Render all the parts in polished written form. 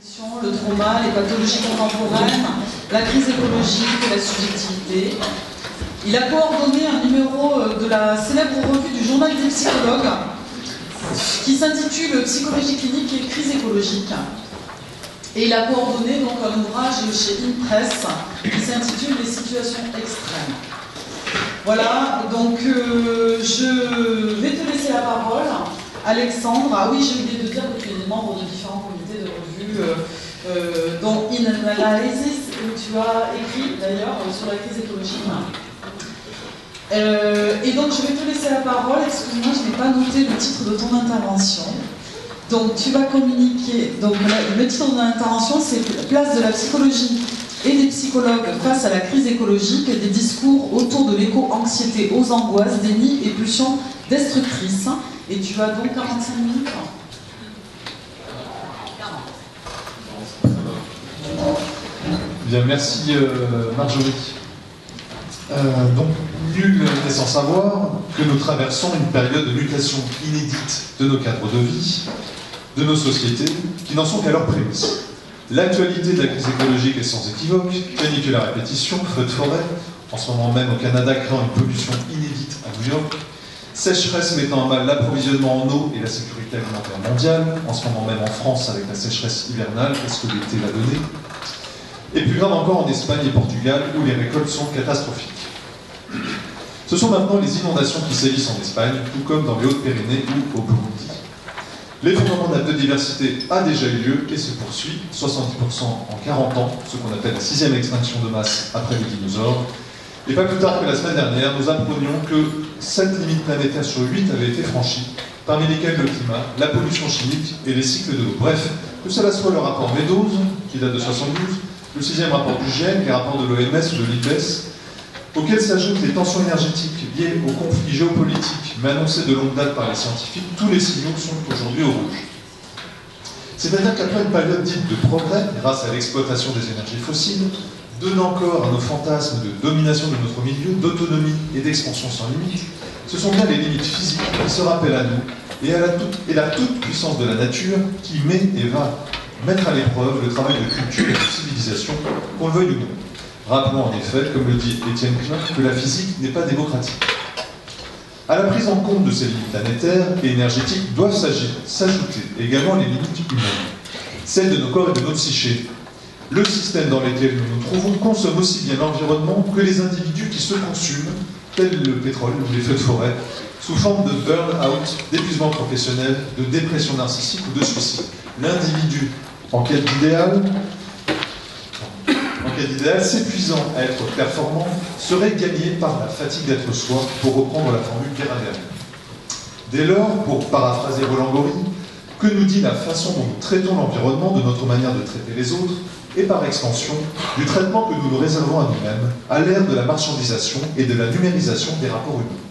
Le trauma, les pathologies contemporaines, la crise écologique et la subjectivité. Il a coordonné un numéro de la célèbre revue du Journal des psychologues qui s'intitule Psychologie clinique et crise écologique. Et il a coordonné donc un ouvrage chez InPress qui s'intitule Les situations extrêmes. Voilà, donc je vais te laisser la parole. Alexandre, ah oui, j'ai oublié de dire que tu es membre de différents comités de revues, dont In Analysis, où tu as écrit d'ailleurs sur la crise écologique. Et donc je vais te laisser la parole. Excuse-moi, je n'ai pas noté le titre de ton intervention. Donc tu vas communiquer. Donc le titre de ton intervention, c'est Place de la psychologie et des psychologues face à la crise écologique, des discours autour de l'éco-anxiété aux angoisses, déni et pulsions destructrices. Et tu as donc 45 minutes. Bien, merci Marjorie. Donc, nul n'est sans savoir que nous traversons une période de mutation inédite de nos cadres de vie, de nos sociétés, qui n'en sont qu'à leur prémisse. L'actualité de la crise écologique est sans équivoque, canicule à répétition, feux de forêt, en ce moment même au Canada créant une pollution inédite à New York, sécheresse mettant à mal l'approvisionnement en eau et la sécurité alimentaire mondiale, en ce moment même en France avec la sécheresse hivernale, qu'est-ce que l'été va donner, et plus grave encore en Espagne et Portugal où les récoltes sont catastrophiques. Ce sont maintenant les inondations qui sévissent en Espagne, tout comme dans les Hautes-Pyrénées ou au Burundi. L'effondrement de la biodiversité a déjà eu lieu et se poursuit, 70% en 40 ans, ce qu'on appelle la 6e extinction de masse après les dinosaures. Et pas plus tard que la semaine dernière, nous apprenions que 7 limites planétaires sur 8 avaient été franchies, parmi lesquelles le climat, la pollution chimique et les cycles de l'eau. Bref, que cela soit le rapport Meadows, qui date de 72, le 6e rapport du GIEC, les rapports de l'OMS ou de l'IPBES, auxquels s'ajoutent les tensions énergétiques liées aux conflits géopolitiques, mais annoncés de longue date par les scientifiques, tous les signaux sont aujourd'hui au rouge. C'est-à-dire qu'après une période dite de progrès, grâce à l'exploitation des énergies fossiles, donnant corps à nos fantasmes de domination de notre milieu, d'autonomie et d'expansion sans limite, ce sont bien les limites physiques qui se rappellent à nous et la toute-puissance de la nature qui met et va mettre à l'épreuve le travail de culture et de civilisation, qu'on le veuille ou non. Rappelons en effet, comme le dit Étienne Klein, que la physique n'est pas démocratique. À la prise en compte de ces limites planétaires et énergétiques doivent s'ajouter également les limites humaines, celles de nos corps et de notre psyché. Le système dans lequel nous nous trouvons consomme aussi bien l'environnement que les individus qui se consument, tels le pétrole ou les feux de forêt, sous forme de burn-out, d'épuisement professionnel, de dépression narcissique ou de suicide. L'individu, en quête d'idéal, s'épuisant à être performant, serait gagné par la fatigue d'être soi, pour reprendre la formule Guérin-Vernet. Dès lors, pour paraphraser Roland Gori, que nous dit la façon dont nous traitons l'environnement de notre manière de traiter les autres, et par extension, du traitement que nous nous réservons à nous-mêmes, à l'ère de la marchandisation et de la numérisation des rapports humains.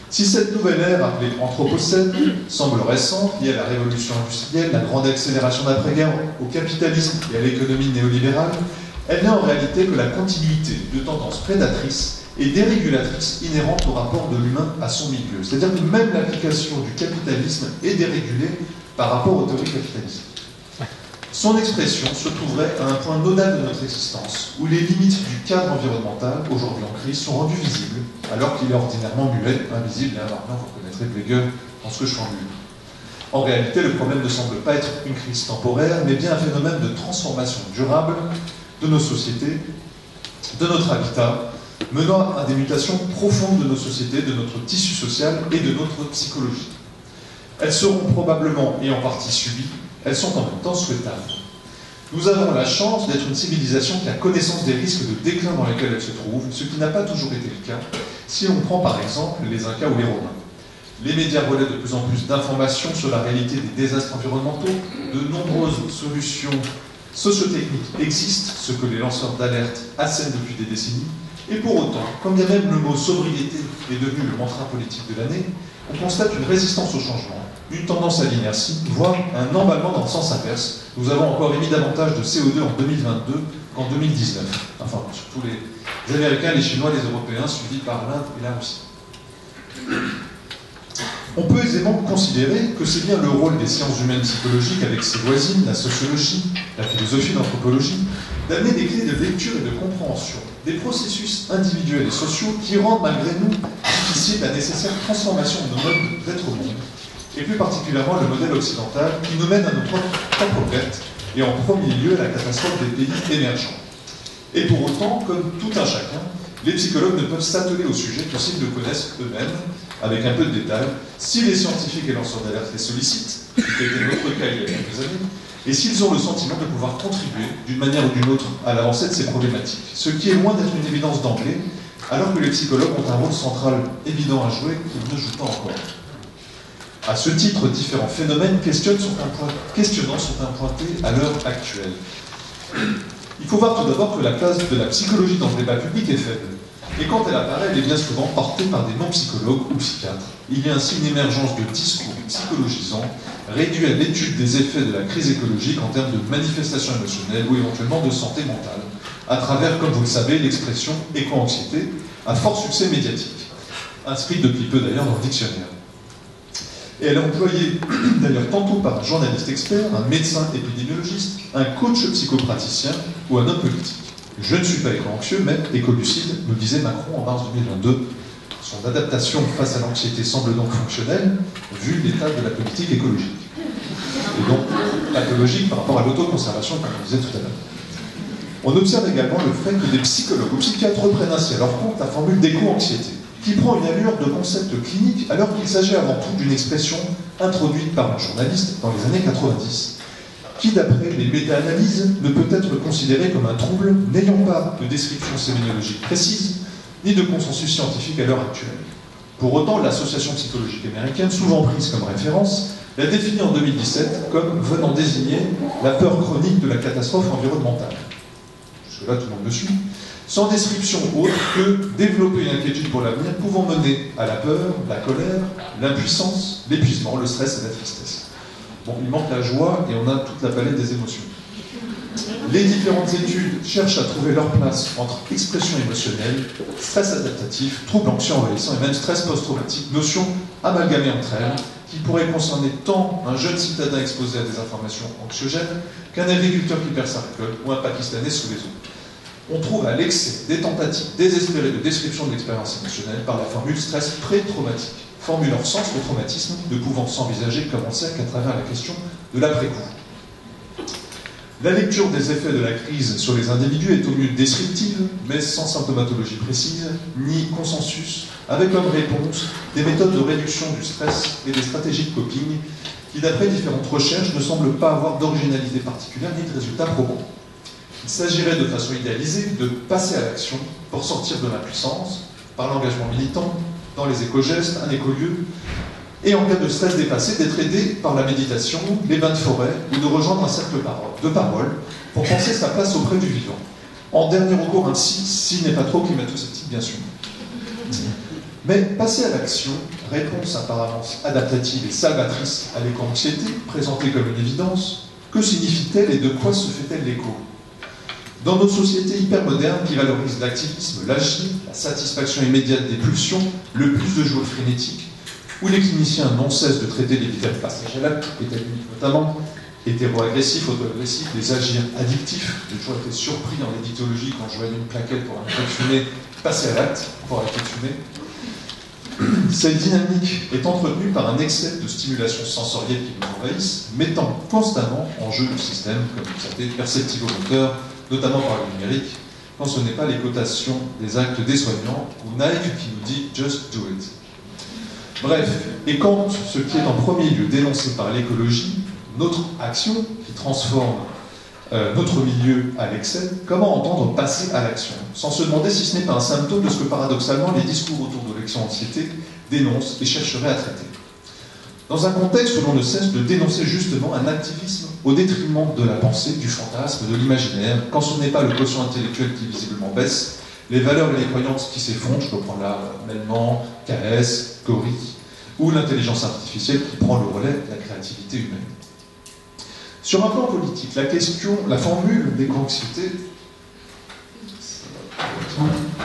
Si cette nouvelle ère, appelée Anthropocène, semble récente, liée à la révolution industrielle, la grande accélération d'après-guerre, au capitalisme et à l'économie néolibérale, elle n'est en réalité que la continuité de tendances prédatrices et dérégulatrices inhérentes au rapport de l'humain à son milieu. C'est-à-dire que même l'application du capitalisme est dérégulée par rapport aux théories capitalistes. Son expression se trouverait à un point nodal de notre existence, où les limites du cadre environnemental, aujourd'hui en crise, sont rendues visibles, alors qu'il est ordinairement muet, invisible et invariant, vous reconnaîtrez Bleger dans ce que je formule. En réalité, le problème ne semble pas être une crise temporaire, mais bien un phénomène de transformation durable de nos sociétés, de notre habitat, menant à des mutations profondes de nos sociétés, de notre tissu social et de notre psychologie. Elles seront probablement et en partie subies, elles sont en même temps souhaitables. Nous avons la chance d'être une civilisation qui a connaissance des risques de déclin dans lesquels elle se trouve, ce qui n'a pas toujours été le cas, si on prend par exemple les Incas ou les Romains. Les médias relaient de plus en plus d'informations sur la réalité des désastres environnementaux, de nombreuses solutions sociotechniques existent, ce que les lanceurs d'alerte assènent depuis des décennies, et pour autant, quand bien même le mot sobriété est devenu le mantra politique de l'année, on constate une résistance au changement, une tendance à l'inertie, voire un emballement dans le sens inverse. Nous avons encore émis davantage de CO2 en 2022 qu'en 2019. Enfin, surtout les Américains, les Chinois, les Européens, suivis par l'Inde et la Russie. On peut aisément considérer que c'est bien le rôle des sciences humaines psychologiques avec ses voisines, la sociologie, la philosophie, l'anthropologie, d'amener des clés de lecture et de compréhension des processus individuels et sociaux qui rendent malgré nous difficile la nécessaire transformation de nos modes d'être au monde, et plus particulièrement le modèle occidental qui nous mène à notre propre perte, et en premier lieu à la catastrophe des pays émergents. Et pour autant, comme tout un chacun, les psychologues ne peuvent s'atteler au sujet que s'ils le connaissent eux-mêmes, avec un peu de détail, si les scientifiques et lanceurs d'alerte les sollicitent, ce qui était notre cas il y a quelques années, et s'ils ont le sentiment de pouvoir contribuer, d'une manière ou d'une autre, à l'avancée de ces problématiques, ce qui est loin d'être une évidence d'emblée, alors que les psychologues ont un rôle central évident à jouer qu'ils ne jouent pas encore. À ce titre, différents phénomènes questionnants sont implantés à l'heure actuelle. Il faut voir tout d'abord que la place de la psychologie dans le débat public est faible. Et quand elle apparaît, elle est bien souvent portée par des non-psychologues ou psychiatres. Il y a ainsi une émergence de discours psychologisants réduits à l'étude des effets de la crise écologique en termes de manifestations émotionnelles ou éventuellement de santé mentale, à travers, comme vous le savez, l'expression éco-anxiété, à fort succès médiatique, inscrite depuis peu d'ailleurs dans le dictionnaire. Et elle est employée d'ailleurs tantôt par un journaliste expert, un médecin épidémiologiste, un coach psychopraticien ou un homme politique. Je ne suis pas éco-anxieux, mais écolucide, nous disait Macron en mars 2022. Son adaptation face à l'anxiété semble donc fonctionnelle, vu l'état de la politique écologique. Et donc pathologique par rapport à l'autoconservation, comme on disait tout à l'heure. On observe également le fait que des psychologues ou psychiatres reprennent ainsi à leur compte la formule d'éco-anxiété, qui prend une allure de concept clinique alors qu'il s'agit avant tout d'une expression introduite par un journaliste dans les années 90, qui, d'après les méta-analyses, ne peut être considéré comme un trouble n'ayant pas de description sémiologique précise, ni de consensus scientifique à l'heure actuelle. Pour autant, l'Association psychologique américaine, souvent prise comme référence, l'a définie en 2017 comme venant désigner la peur chronique de la catastrophe environnementale. Jusque-là, tout le monde me suit. Sans description autre que développer une inquiétude pour l'avenir pouvant mener à la peur, la colère, l'impuissance, l'épuisement, le stress et la tristesse. Bon, il manque la joie et on a toute la palette des émotions. Les différentes études cherchent à trouver leur place entre expression émotionnelle, stress adaptatif, troubles anxieux envahissants et même stress post-traumatique, notions amalgamées entre elles qui pourraient concerner tant un jeune citadin exposé à des informations anxiogènes qu'un agriculteur qui perd sa récolte ou un Pakistanais sous les eaux. On trouve à l'excès des tentatives désespérées de description de l'expérience émotionnelle par la formule stress pré-traumatique, formule hors sens le traumatisme ne pouvant s'envisager comme on sait qu'à travers la question de l'après-coup. La lecture des effets de la crise sur les individus est au mieux descriptive, mais sans symptomatologie précise, ni consensus, avec comme réponse des méthodes de réduction du stress et des stratégies de coping qui, d'après différentes recherches, ne semblent pas avoir d'originalité particulière ni de résultats probants. Il s'agirait de façon idéalisée de passer à l'action pour sortir de l'impuissance, par l'engagement militant, dans les éco-gestes, un écolieu, et en cas de stress dépassé, d'être aidé par la méditation, les bains de forêt, ou de rejoindre un cercle de parole pour penser sa place auprès du vivant. En dernier recours ainsi, s'il n'est pas trop climato-sceptique, bien sûr. Mais passer à l'action, réponse apparemment adaptative et salvatrice à l'éco-anxiété, présentée comme une évidence, que signifie-t-elle et de quoi se fait-elle l'écho ? Dans nos sociétés hyper modernes qui valorisent l'activisme, l'agir, la satisfaction immédiate des pulsions, le plus de joie frénétique, où les cliniciens n'ont cesse de traiter les vitales passages à l'acte, notamment hétéro-agressifs, auto-agressifs, les agirs addictifs. J'ai toujours été surpris en éditologie quand je voyais une plaquette pour arrêter de fumer, passer à l'acte pour arrêter de fumer. Cette dynamique est entretenue par un excès de stimulation sensorielle qui nous envahissent, mettant constamment en jeu le système, comme vous savez, perceptivo-moteur, notamment par le numérique, quand ce n'est pas les cotations des actes des soignants ou Nike qui nous dit « just do it ». Bref, et quand ce qui est en premier lieu dénoncé par l'écologie, notre action qui transforme notre milieu à l'excès, comment entendre passer à l'action, sans se demander si ce n'est pas un symptôme de ce que paradoxalement les discours autour de l'exo-anxiété dénoncent et chercheraient à traiter. Dans un contexte où l'on ne cesse de dénoncer justement un activisme au détriment de la pensée, du fantasme, de l'imaginaire, quand ce n'est pas le quotient intellectuel qui visiblement baisse, les valeurs et les croyances qui s'effondrent, je reprends là Melman, KS, Cori, ou l'intelligence artificielle qui prend le relais de la créativité humaine. Sur un plan politique, la formule d'éco-anxiété,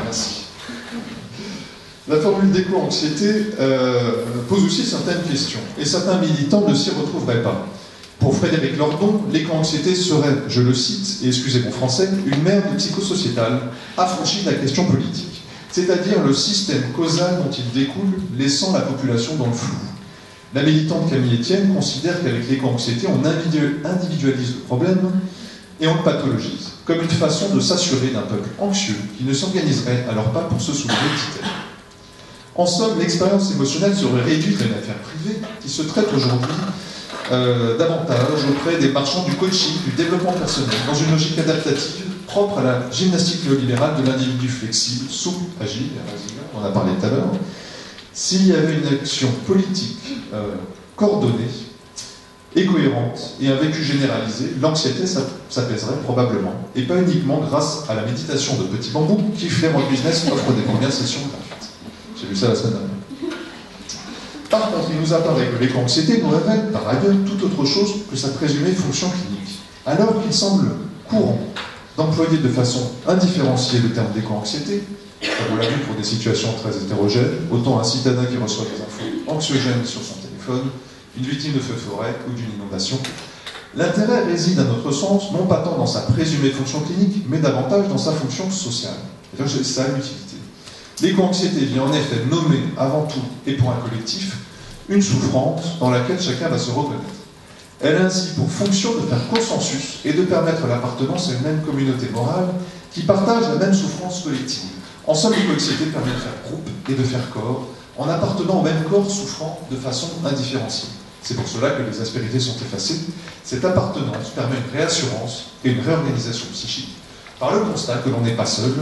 merci. La formule d'éco-anxiété pose aussi certaines questions, et certains militants ne s'y retrouveraient pas. Pour Frédéric Lordon, l'éco-anxiété serait, je le cite, et excusez mon français, une merde psychosociétale affranchie de la question politique, c'est-à-dire le système causal dont il découle, laissant la population dans le flou. La militante Camille Etienne considère qu'avec l'éco-anxiété, on individualise le problème et on le pathologise, comme une façon de s'assurer d'un peuple anxieux qui ne s'organiserait alors pas pour se soulever, dit-elle. En somme, l'expérience émotionnelle serait réduite à une affaire privée qui se traite aujourd'hui davantage auprès des marchands du coaching, du développement personnel, dans une logique adaptative propre à la gymnastique néolibérale de l'individu flexible, souple, agile, on en a parlé tout à l'heure. S'il y avait une action politique coordonnée et cohérente et un vécu généralisé, l'anxiété s'apaiserait probablement, et pas uniquement grâce à la méditation de Petit Bambou qui, Flair Business, offre des premières sessions gratuites. J'ai vu ça la semaine dernière. Par contre, il nous apparaît que l'éco-anxiété nous révèle par ailleurs tout autre chose que sa présumée fonction clinique. Alors qu'il semble courant d'employer de façon indifférenciée le terme d'éco-anxiété, comme on l'a vu pour des situations très hétérogènes, autant un citadin qui reçoit des infos anxiogènes sur son téléphone, une victime de feu de forêt ou d'une inondation, l'intérêt réside à notre sens non pas tant dans sa présumée fonction clinique, mais davantage dans sa fonction sociale. C'est ça l'utilité. L'éco-anxiété vient en effet nommer avant tout, et pour un collectif, une souffrance dans laquelle chacun va se reconnaître. Elle a ainsi pour fonction de faire consensus et de permettre l'appartenance à une même communauté morale qui partage la même souffrance collective. En somme, l'éco-anxiété permet de faire groupe et de faire corps, en appartenant au même corps souffrant de façon indifférenciée. C'est pour cela que les aspérités sont effacées. Cette appartenance permet une réassurance et une réorganisation psychique par le constat que l'on n'est pas seul,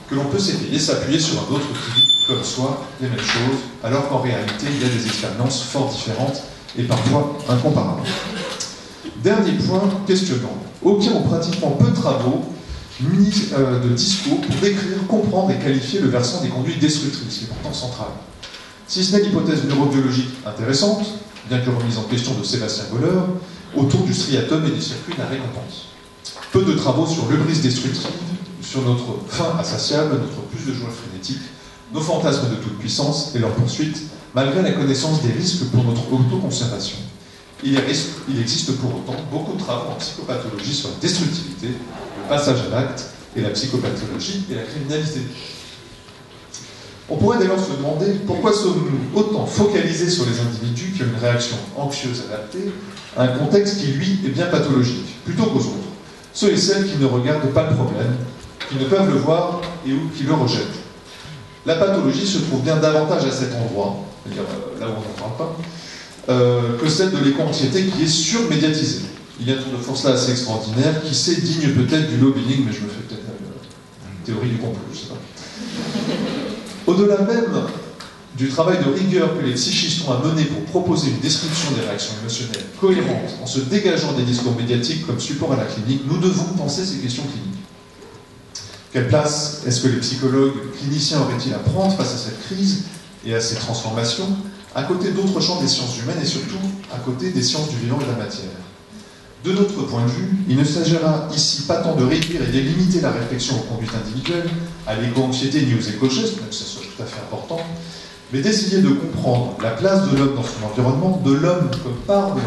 que l'on peut s'éveiller, s'appuyer sur un autre qui vit comme soi les mêmes choses, alors qu'en réalité, il y a des expériences fort différentes et parfois incomparables. Dernier point questionnant. Aucun ont pratiquement peu de travaux munis de discours pour décrire, comprendre et qualifier le versant des conduites destructrices, qui est pourtant central. Si ce n'est l'hypothèse neurobiologique intéressante, bien que remise en question de Sébastien Goller, autour du striatum et du circuit de la récompense. Peu de travaux sur l'hubris destructive, sur notre faim insatiable, notre plus de joie frénétique, nos fantasmes de toute puissance et leur poursuite, malgré la connaissance des risques pour notre autoconservation. Il existe pour autant beaucoup de travaux en psychopathologie sur la destructivité, le passage à l'acte et la psychopathologie et la criminalité. On pourrait dès lors se demander pourquoi sommes-nous autant focalisés sur les individus qui ont une réaction anxieuse adaptée à un contexte qui, lui, est bien pathologique, plutôt qu'aux autres, ceux et celles qui ne regardent pas le problème, qui ne peuvent le voir et qui le rejettent. La pathologie se trouve bien davantage à cet endroit, c'est-à-dire là où on n'en parle pas, que celle de l'éco-anxiété qui est surmédiatisée. Il y a un tour de force là assez extraordinaire qui sait digne peut-être du lobbying, mais je me fais peut-être une théorie du complot, je ne sais pas. Au-delà même du travail de rigueur que les psychistes ont à mener pour proposer une description des réactions émotionnelles cohérentes en se dégageant des discours médiatiques comme support à la clinique, nous devons penser ces questions cliniques. Quelle place est-ce que les psychologues cliniciens auraient-ils à prendre face à cette crise et à ces transformations, à côté d'autres champs des sciences humaines et surtout à côté des sciences du vivant et de la matière? De notre point de vue, il ne s'agira ici pas tant de réduire et de limiter la réflexion aux conduites individuelles, à l'éco-anxiété ni aux éco-gestes, même si ce soit tout à fait important, mais d'essayer de comprendre la place de l'homme dans son environnement, de l'homme comme part de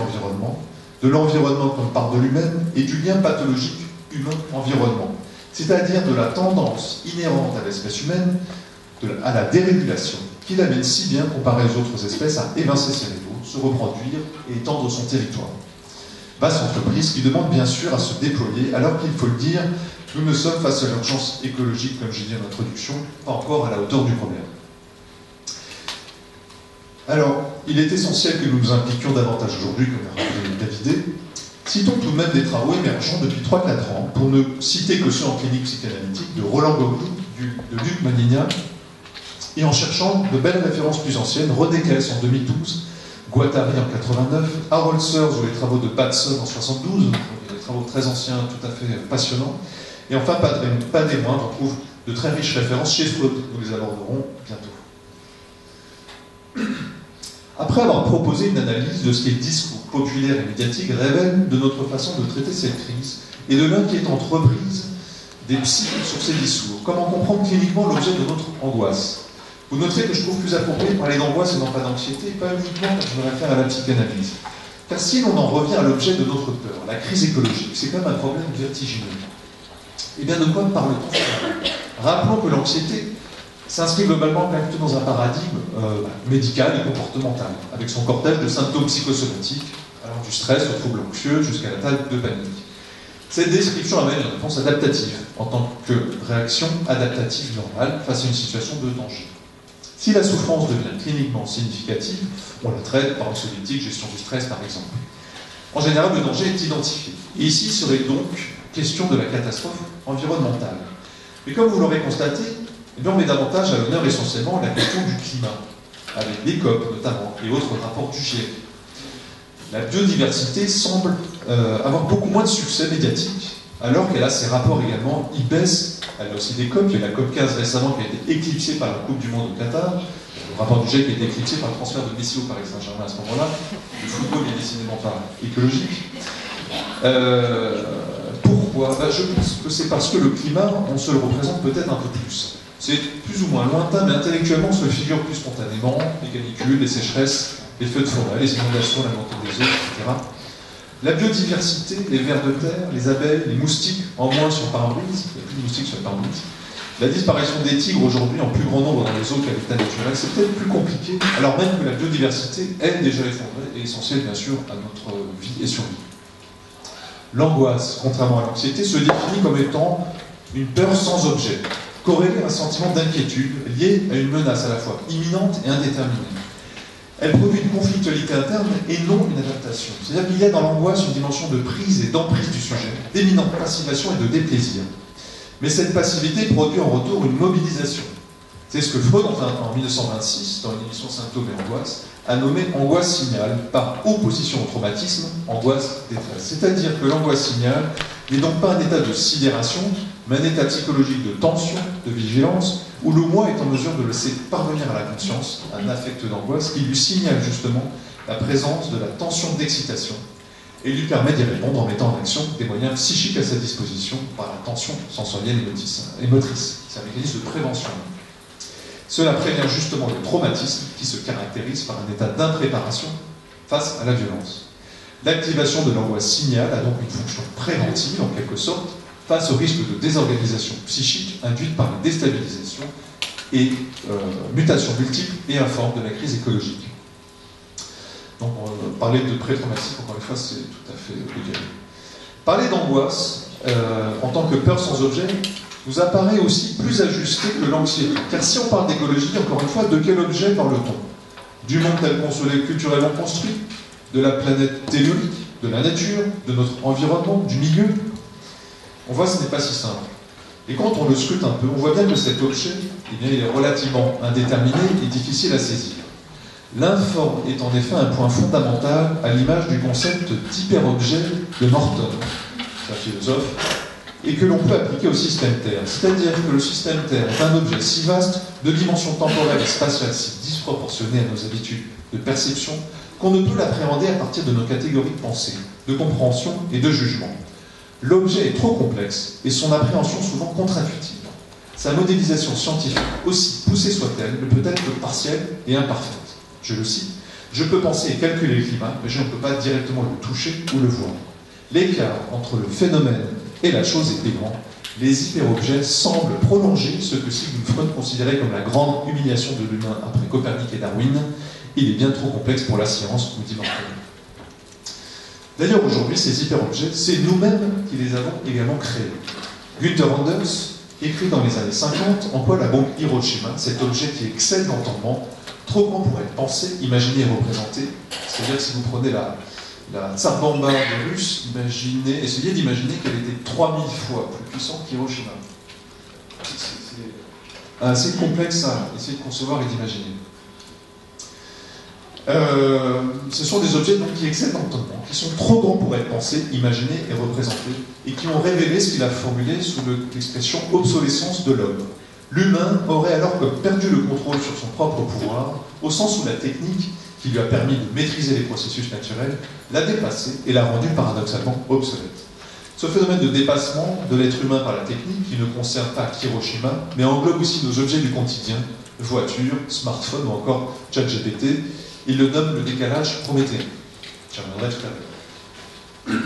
l'environnement comme part de lui-même, et du lien pathologique humain-environnement, c'est-à-dire de la tendance inhérente à l'espèce humaine, à la dérégulation, qui l'amène si bien, comparé aux autres espèces, à évincer ses rivaux, se reproduire et étendre son territoire. Vaste entreprise qui demande bien sûr à se déployer, alors qu'il faut le dire, nous ne sommes face à l'urgence écologique, comme j'ai dit en introduction, pas encore à la hauteur du problème. Alors, il est essentiel que nous nous impliquions davantage aujourd'hui, comme l'a rappelé Davidé. Citons tout de même des travaux émergents depuis 3-4 ans, pour ne citer que ceux en clinique psychanalytique, de Roland Gori, de Luc Manignan, et en cherchant de belles références plus anciennes, Rodekes en 2012, Guattari en 89, Harold Searles ou les travaux de Batson en 72, des travaux très anciens, tout à fait passionnants, et enfin, pas des moindres, on trouve de très riches références chez Freud, nous les aborderons bientôt. Après avoir proposé une analyse de ce que les discours populaires et médiatiques révèlent de notre façon de traiter cette crise et de l'inquiétante reprise des psys sur ces discours, comment comprendre cliniquement l'objet de notre angoisse, Vous noterez que je trouve plus approprié de parler d'angoisse et non pas d'anxiété, et pas uniquement quand je me réfère à la psychanalyse. Car si l'on en revient à l'objet de notre peur, la crise écologique, c'est quand même un problème vertigineux. Eh bien, de quoi parle-t-on finalement? Rappelons que l'anxiété s'inscrit globalement plutôt dans un paradigme médical et comportemental, avec son cortège de symptômes psychosomatiques, allant du stress au trouble anxieux jusqu'à l'attaque de panique. Cette description amène une réponse adaptative, en tant que réaction adaptative normale face à une situation de danger. Si la souffrance devient cliniquement significative, on la traite par anxiolytique, gestion du stress par exemple. En général, le danger est identifié. Et ici serait donc question de la catastrophe environnementale. Mais comme vous l'aurez constaté, on met davantage à l'honneur essentiellement la question du climat, avec les COP notamment, et autres rapports du GIEC. La biodiversité semble avoir beaucoup moins de succès médiatique, alors qu'elle a ses rapports également, il baisse. Elle a aussi des COP, il y a la COP 15 récemment qui a été éclipsée par la Coupe du Monde au Qatar, le rapport du GIEC qui a été éclipsé par le transfert de Messi au Paris Saint-Germain à ce moment-là. Le football n'est décidément pas écologique. Pourquoi? Je pense que c'est parce que le climat, on se le représente peut-être un peu plus. C'est plus ou moins lointain, mais intellectuellement, on se le figure plus spontanément. Les canicules, les sécheresses, les feux de forêt, les inondations, la montée des eaux, etc. La biodiversité, les vers de terre, les abeilles, les moustiques, en moins sur pare-brise, il n'y a plus de moustiques sur pare-brise. La disparition des tigres aujourd'hui en plus grand nombre dans les eaux qu'à l'état naturel, c'est peut-être plus compliqué, alors même que la biodiversité est déjà effondrée et essentielle bien sûr à notre vie et survie. L'angoisse, contrairement à l'anxiété, se définit comme étant une peur sans objet, corrélée à un sentiment d'inquiétude lié à une menace à la fois imminente et indéterminée. Elle produit une conflictualité interne et non une adaptation. C'est-à-dire qu'il y a dans l'angoisse une dimension de prise et d'emprise du sujet, d'éminente passivation et de déplaisir. Mais cette passivité produit en retour une mobilisation. C'est ce que Freud, en 1926, dans une émission Symptômes et angoisse, a nommé angoisse signal, par opposition au traumatisme, angoisse détresse. C'est-à-dire que l'angoisse signal n'est donc pas un état de sidération, mais un état psychologique de tension, de vigilance, où le moi est en mesure de laisser parvenir à la conscience un affect d'angoisse qui lui signale justement la présence de la tension d'excitation et lui permet d'y répondre en mettant en action des moyens psychiques à sa disposition par la tension sensorielle et motrice. C'est un mécanisme de prévention. Cela prévient justement le traumatisme qui se caractérise par un état d'impréparation face à la violence. L'activation de l'angoisse signal a donc une fonction préventive en quelque sorte face au risque de désorganisation psychique induite par la déstabilisation et mutations multiples et informes de la crise écologique. Donc, parler de pré-traumatique, encore une fois, c'est tout à fait légal. Parler d'angoisse en tant que peur sans objet nous apparaît aussi plus ajusté que l'anxiété. Car si on parle d'écologie, encore une fois, de quel objet parle-t-on? Du monde tel qu'on se l'est culturellement construit, de la planète tellurique, de la nature, de notre environnement, du milieu. On voit que ce n'est pas si simple. Et quand on le scrute un peu, on voit bien que cet objet, eh bien, il est relativement indéterminé et difficile à saisir. L'informe est en effet un point fondamental à l'image du concept d'hyperobjet de Norton, c'est un philosophe, et que l'on peut appliquer au système Terre. C'est-à-dire que le système Terre est un objet si vaste, de dimension temporelle et spatiale si disproportionnée à nos habitudes de perception, qu'on ne peut l'appréhender à partir de nos catégories de pensée, de compréhension et de jugement. L'objet est trop complexe et son appréhension souvent contre-intuitive. Sa modélisation scientifique, aussi poussée soit-elle, ne peut être que partielle et imparfaite. Je le cite, « Je peux penser et calculer le climat, mais je ne peux pas directement le toucher ou le voir. L'écart entre le phénomène et la chose est grand. Les hyperobjets semblent prolonger ce que Sigmund Freud considérait comme la grande humiliation de l'humain après Copernic et Darwin. Il est bien trop complexe pour la science, nous dit Martin. » D'ailleurs, aujourd'hui, ces hyperobjets, c'est nous-mêmes qui les avons également créés. Günther Anders écrit dans les années 50 en quoi la bombe Hiroshima, cet objet qui excelle l'entendement, trop grand pour être pensé, imaginé et représenté. C'est-à-dire que si vous prenez la Tsar Bomba des Russes, essayez d'imaginer qu'elle était 3000 fois plus puissante qu'Hiroshima. C'est assez complexe à essayer de concevoir et d'imaginer. Ce sont des objets donc, qui excellent l'entendement, qui sont trop grands pour être pensés, imaginés et représentés, et qui ont révélé ce qu'il a formulé sous l'expression obsolescence de l'homme. L'humain aurait alors comme perdu le contrôle sur son propre pouvoir, au sens où la technique, qui lui a permis de maîtriser les processus naturels, l'a dépassé et l'a rendu paradoxalement obsolète. Ce phénomène de dépassement de l'être humain par la technique, qui ne concerne pas qu'Hiroshima, mais englobe aussi nos objets du quotidien, voitures, smartphones ou encore ChatGPT. Il le nomme le décalage prométhéen. J'y reviendrai tout à l'heure.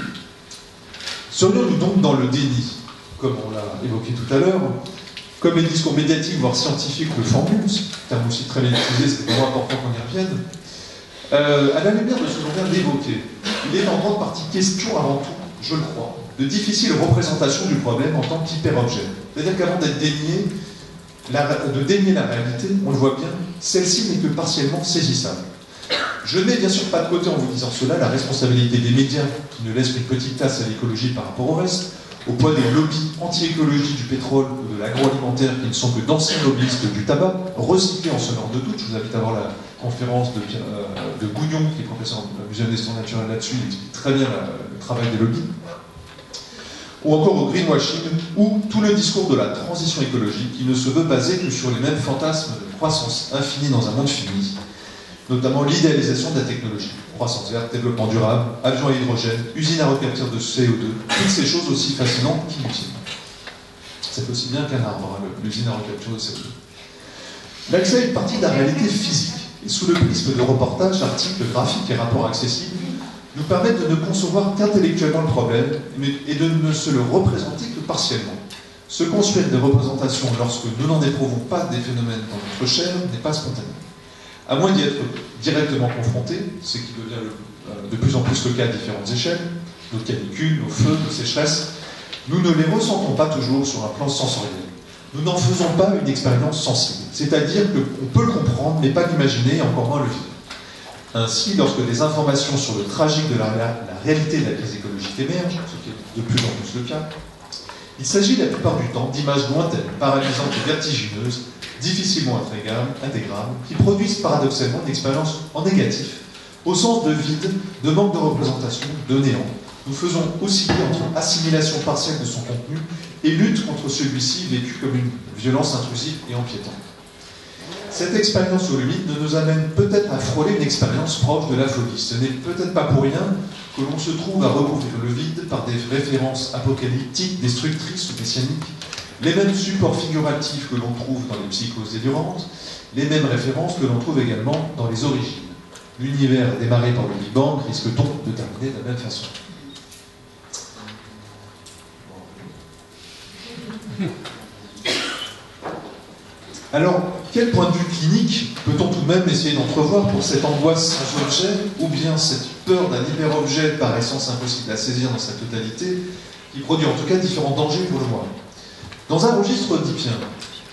Serions-nous donc dans le déni, comme on l'a évoqué tout à l'heure, comme les discours médiatiques, voire scientifiques, le formulent, terme aussi très bien utilisé, c'est vraiment important qu'on y revienne, à la lumière de ce que l'on vient d'évoquer, il est en grande partie question avant tout, je le crois, de difficile représentation du problème en tant qu'hyper-objet. C'est-à-dire qu'avant d'être dénié, de dénier la réalité, on le voit bien, celle-ci n'est que partiellement saisissable. Je ne mets bien sûr pas de côté en vous disant cela la responsabilité des médias qui ne laissent qu'une petite tasse à l'écologie par rapport au reste, au poids des lobbies anti-écologie du pétrole ou de l'agroalimentaire qui ne sont que d'anciens lobbyistes du tabac, recyclés en semeur de doute. Je vous invite à voir la conférence de Gouillon, qui est professeur au Muséum d'histoire naturelle là-dessus, il explique très bien le travail des lobbies. Ou encore au greenwashing, ou tout le discours de la transition écologique qui ne se veut baser que sur les mêmes fantasmes de croissance infinie dans un monde fini, notamment l'idéalisation de la technologie, croissance verte, développement durable, avions à hydrogène, usines à recapture de CO2, toutes ces choses aussi fascinantes qu'inutiles. C'est aussi bien qu'un arbre, l'usine à recapture de CO2. L'accès à une partie de la réalité physique, et sous le prisme de reportages, articles, graphiques et rapports accessibles, nous permettent de ne concevoir qu'intellectuellement le problème et de ne se le représenter que partiellement. Se construire des représentations lorsque nous n'en éprouvons pas des phénomènes dans notre chair n'est pas spontané. À moins d'y être directement confronté, ce qui devient de plus en plus le cas à différentes échelles, nos canicules, nos feux, nos sécheresses, nous ne les ressentons pas toujours sur un plan sensoriel. Nous n'en faisons pas une expérience sensible, c'est-à-dire qu'on peut le comprendre, mais pas l'imaginer et encore moins le vivre. Ainsi, lorsque des informations sur le tragique de la réalité de la crise écologique émergent, ce qui est de plus en plus le cas, il s'agit la plupart du temps d'images lointaines, paralysantes et vertigineuses, difficilement intégrables, qui produisent paradoxalement une expérience en négatif, au sens de vide, de manque de représentation, de néant. Nous faisons osciller entre assimilation partielle de son contenu et lutte contre celui-ci vécu comme une violence intrusive et empiétante. Cette expérience aux limites ne nous amène peut-être à frôler une expérience proche de la folie. Ce n'est peut-être pas pour rien que l'on se trouve à recouvrir le vide par des références apocalyptiques, destructrices ou messianiques, les mêmes supports figuratifs que l'on trouve dans les psychoses délirantes, les mêmes références que l'on trouve également dans les origines. L'univers démarré par le Big Bang risque-t-on de terminer de la même façon? Alors, quel point de vue clinique peut-on tout de même essayer d'entrevoir pour cette angoisse sans objet, ou bien cette peur d'un hyper-objet par essence impossible à saisir dans sa totalité, qui produit en tout cas différents dangers pour le moi? Dans un registre oedipien,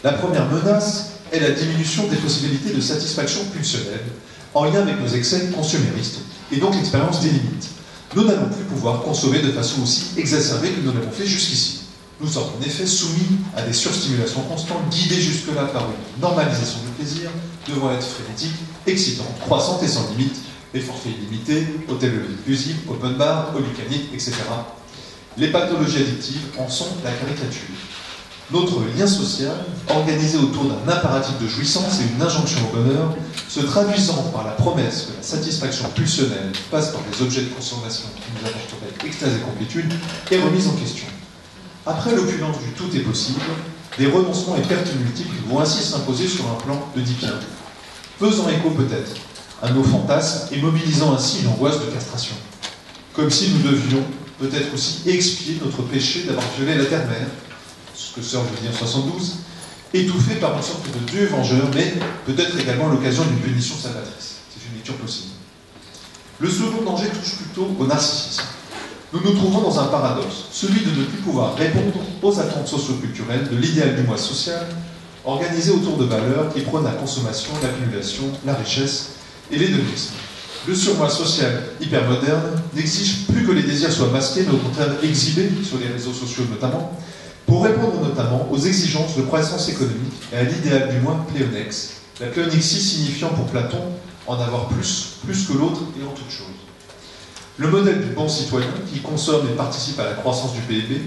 la première menace est la diminution des possibilités de satisfaction pulsionnelle, en lien avec nos excès consuméristes, et donc l'expérience des limites. Nous n'allons plus pouvoir consommer de façon aussi exacerbée que nous l'avons fait jusqu'ici. Nous sommes en effet soumis à des surstimulations constantes, guidées jusque-là par une normalisation du plaisir, devant être frénétique, excitante, croissante et sans limite, les forfaits illimités, hôtels inclusifs, open bar, all-you-can-eat, etc. Les pathologies addictives en sont la caricature. Notre lien social, organisé autour d'un impératif de jouissance et une injonction au bonheur, se traduisant par la promesse que la satisfaction pulsionnelle passe par des objets de consommation qui nous apporteraient extase et complétude, est remise en question. Après l'opulence du tout est possible, des renoncements et pertes multiples vont ainsi s'imposer sur un plan oedipien, faisant écho peut-être à nos fantasmes et mobilisant ainsi une angoisse de castration. Comme si nous devions peut-être aussi expier notre péché d'avoir violé la terre-mère, ce que Sœur veut dire 72, étouffé par une sorte de Dieu vengeur, mais peut-être également l'occasion d'une punition salvatrice. C'est une lecture possible. Le second danger touche plutôt au narcissisme. Nous nous trouvons dans un paradoxe, celui de ne plus pouvoir répondre aux attentes socio-culturelles de l'idéal du moi social, organisé autour de valeurs qui prônent la consommation, l'accumulation, la richesse et l'hédonisme. Le surmoi social hypermoderne n'exige plus que les désirs soient masqués, mais au contraire exhibés, sur les réseaux sociaux notamment, pour répondre notamment aux exigences de croissance économique et à l'idéal du moi pléonex, la pléonexie signifiant pour Platon en avoir plus que l'autre et en toute chose. Le modèle du bon citoyen qui consomme et participe à la croissance du PIB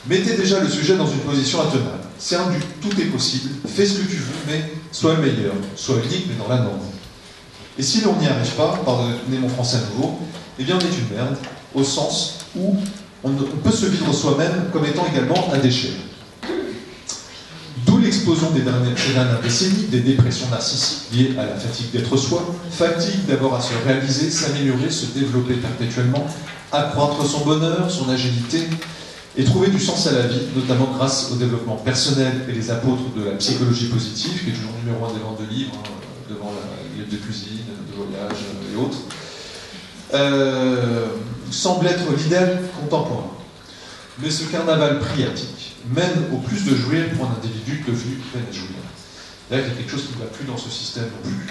mettait déjà le sujet dans une position intenable. C'est un du tout est possible, fais ce que tu veux, mais sois le meilleur, sois unique, mais dans la norme. Et si l'on n'y arrive pas, pardonnez mon français à nouveau, eh bien on est une merde, au sens où on peut se vivre soi-même comme étant également un déchet. D'où l'explosion ces dernières décennies des dépressions narcissiques liées à la fatigue d'être soi, fatigue d'avoir à se réaliser, s'améliorer, se développer perpétuellement, accroître son bonheur, son agilité, et trouver du sens à la vie, notamment grâce au développement personnel et les apôtres de la psychologie positive, qui est toujours numéro 1 des ventes de livres, devant la guide de cuisine, de voyage et autres, semble être l'idéal contemporain. Mais ce carnaval priatique mène au plus de jouir pour un individu devenu plein à jouir. Là, il y a quelque chose qui ne va plus dans ce système non plus.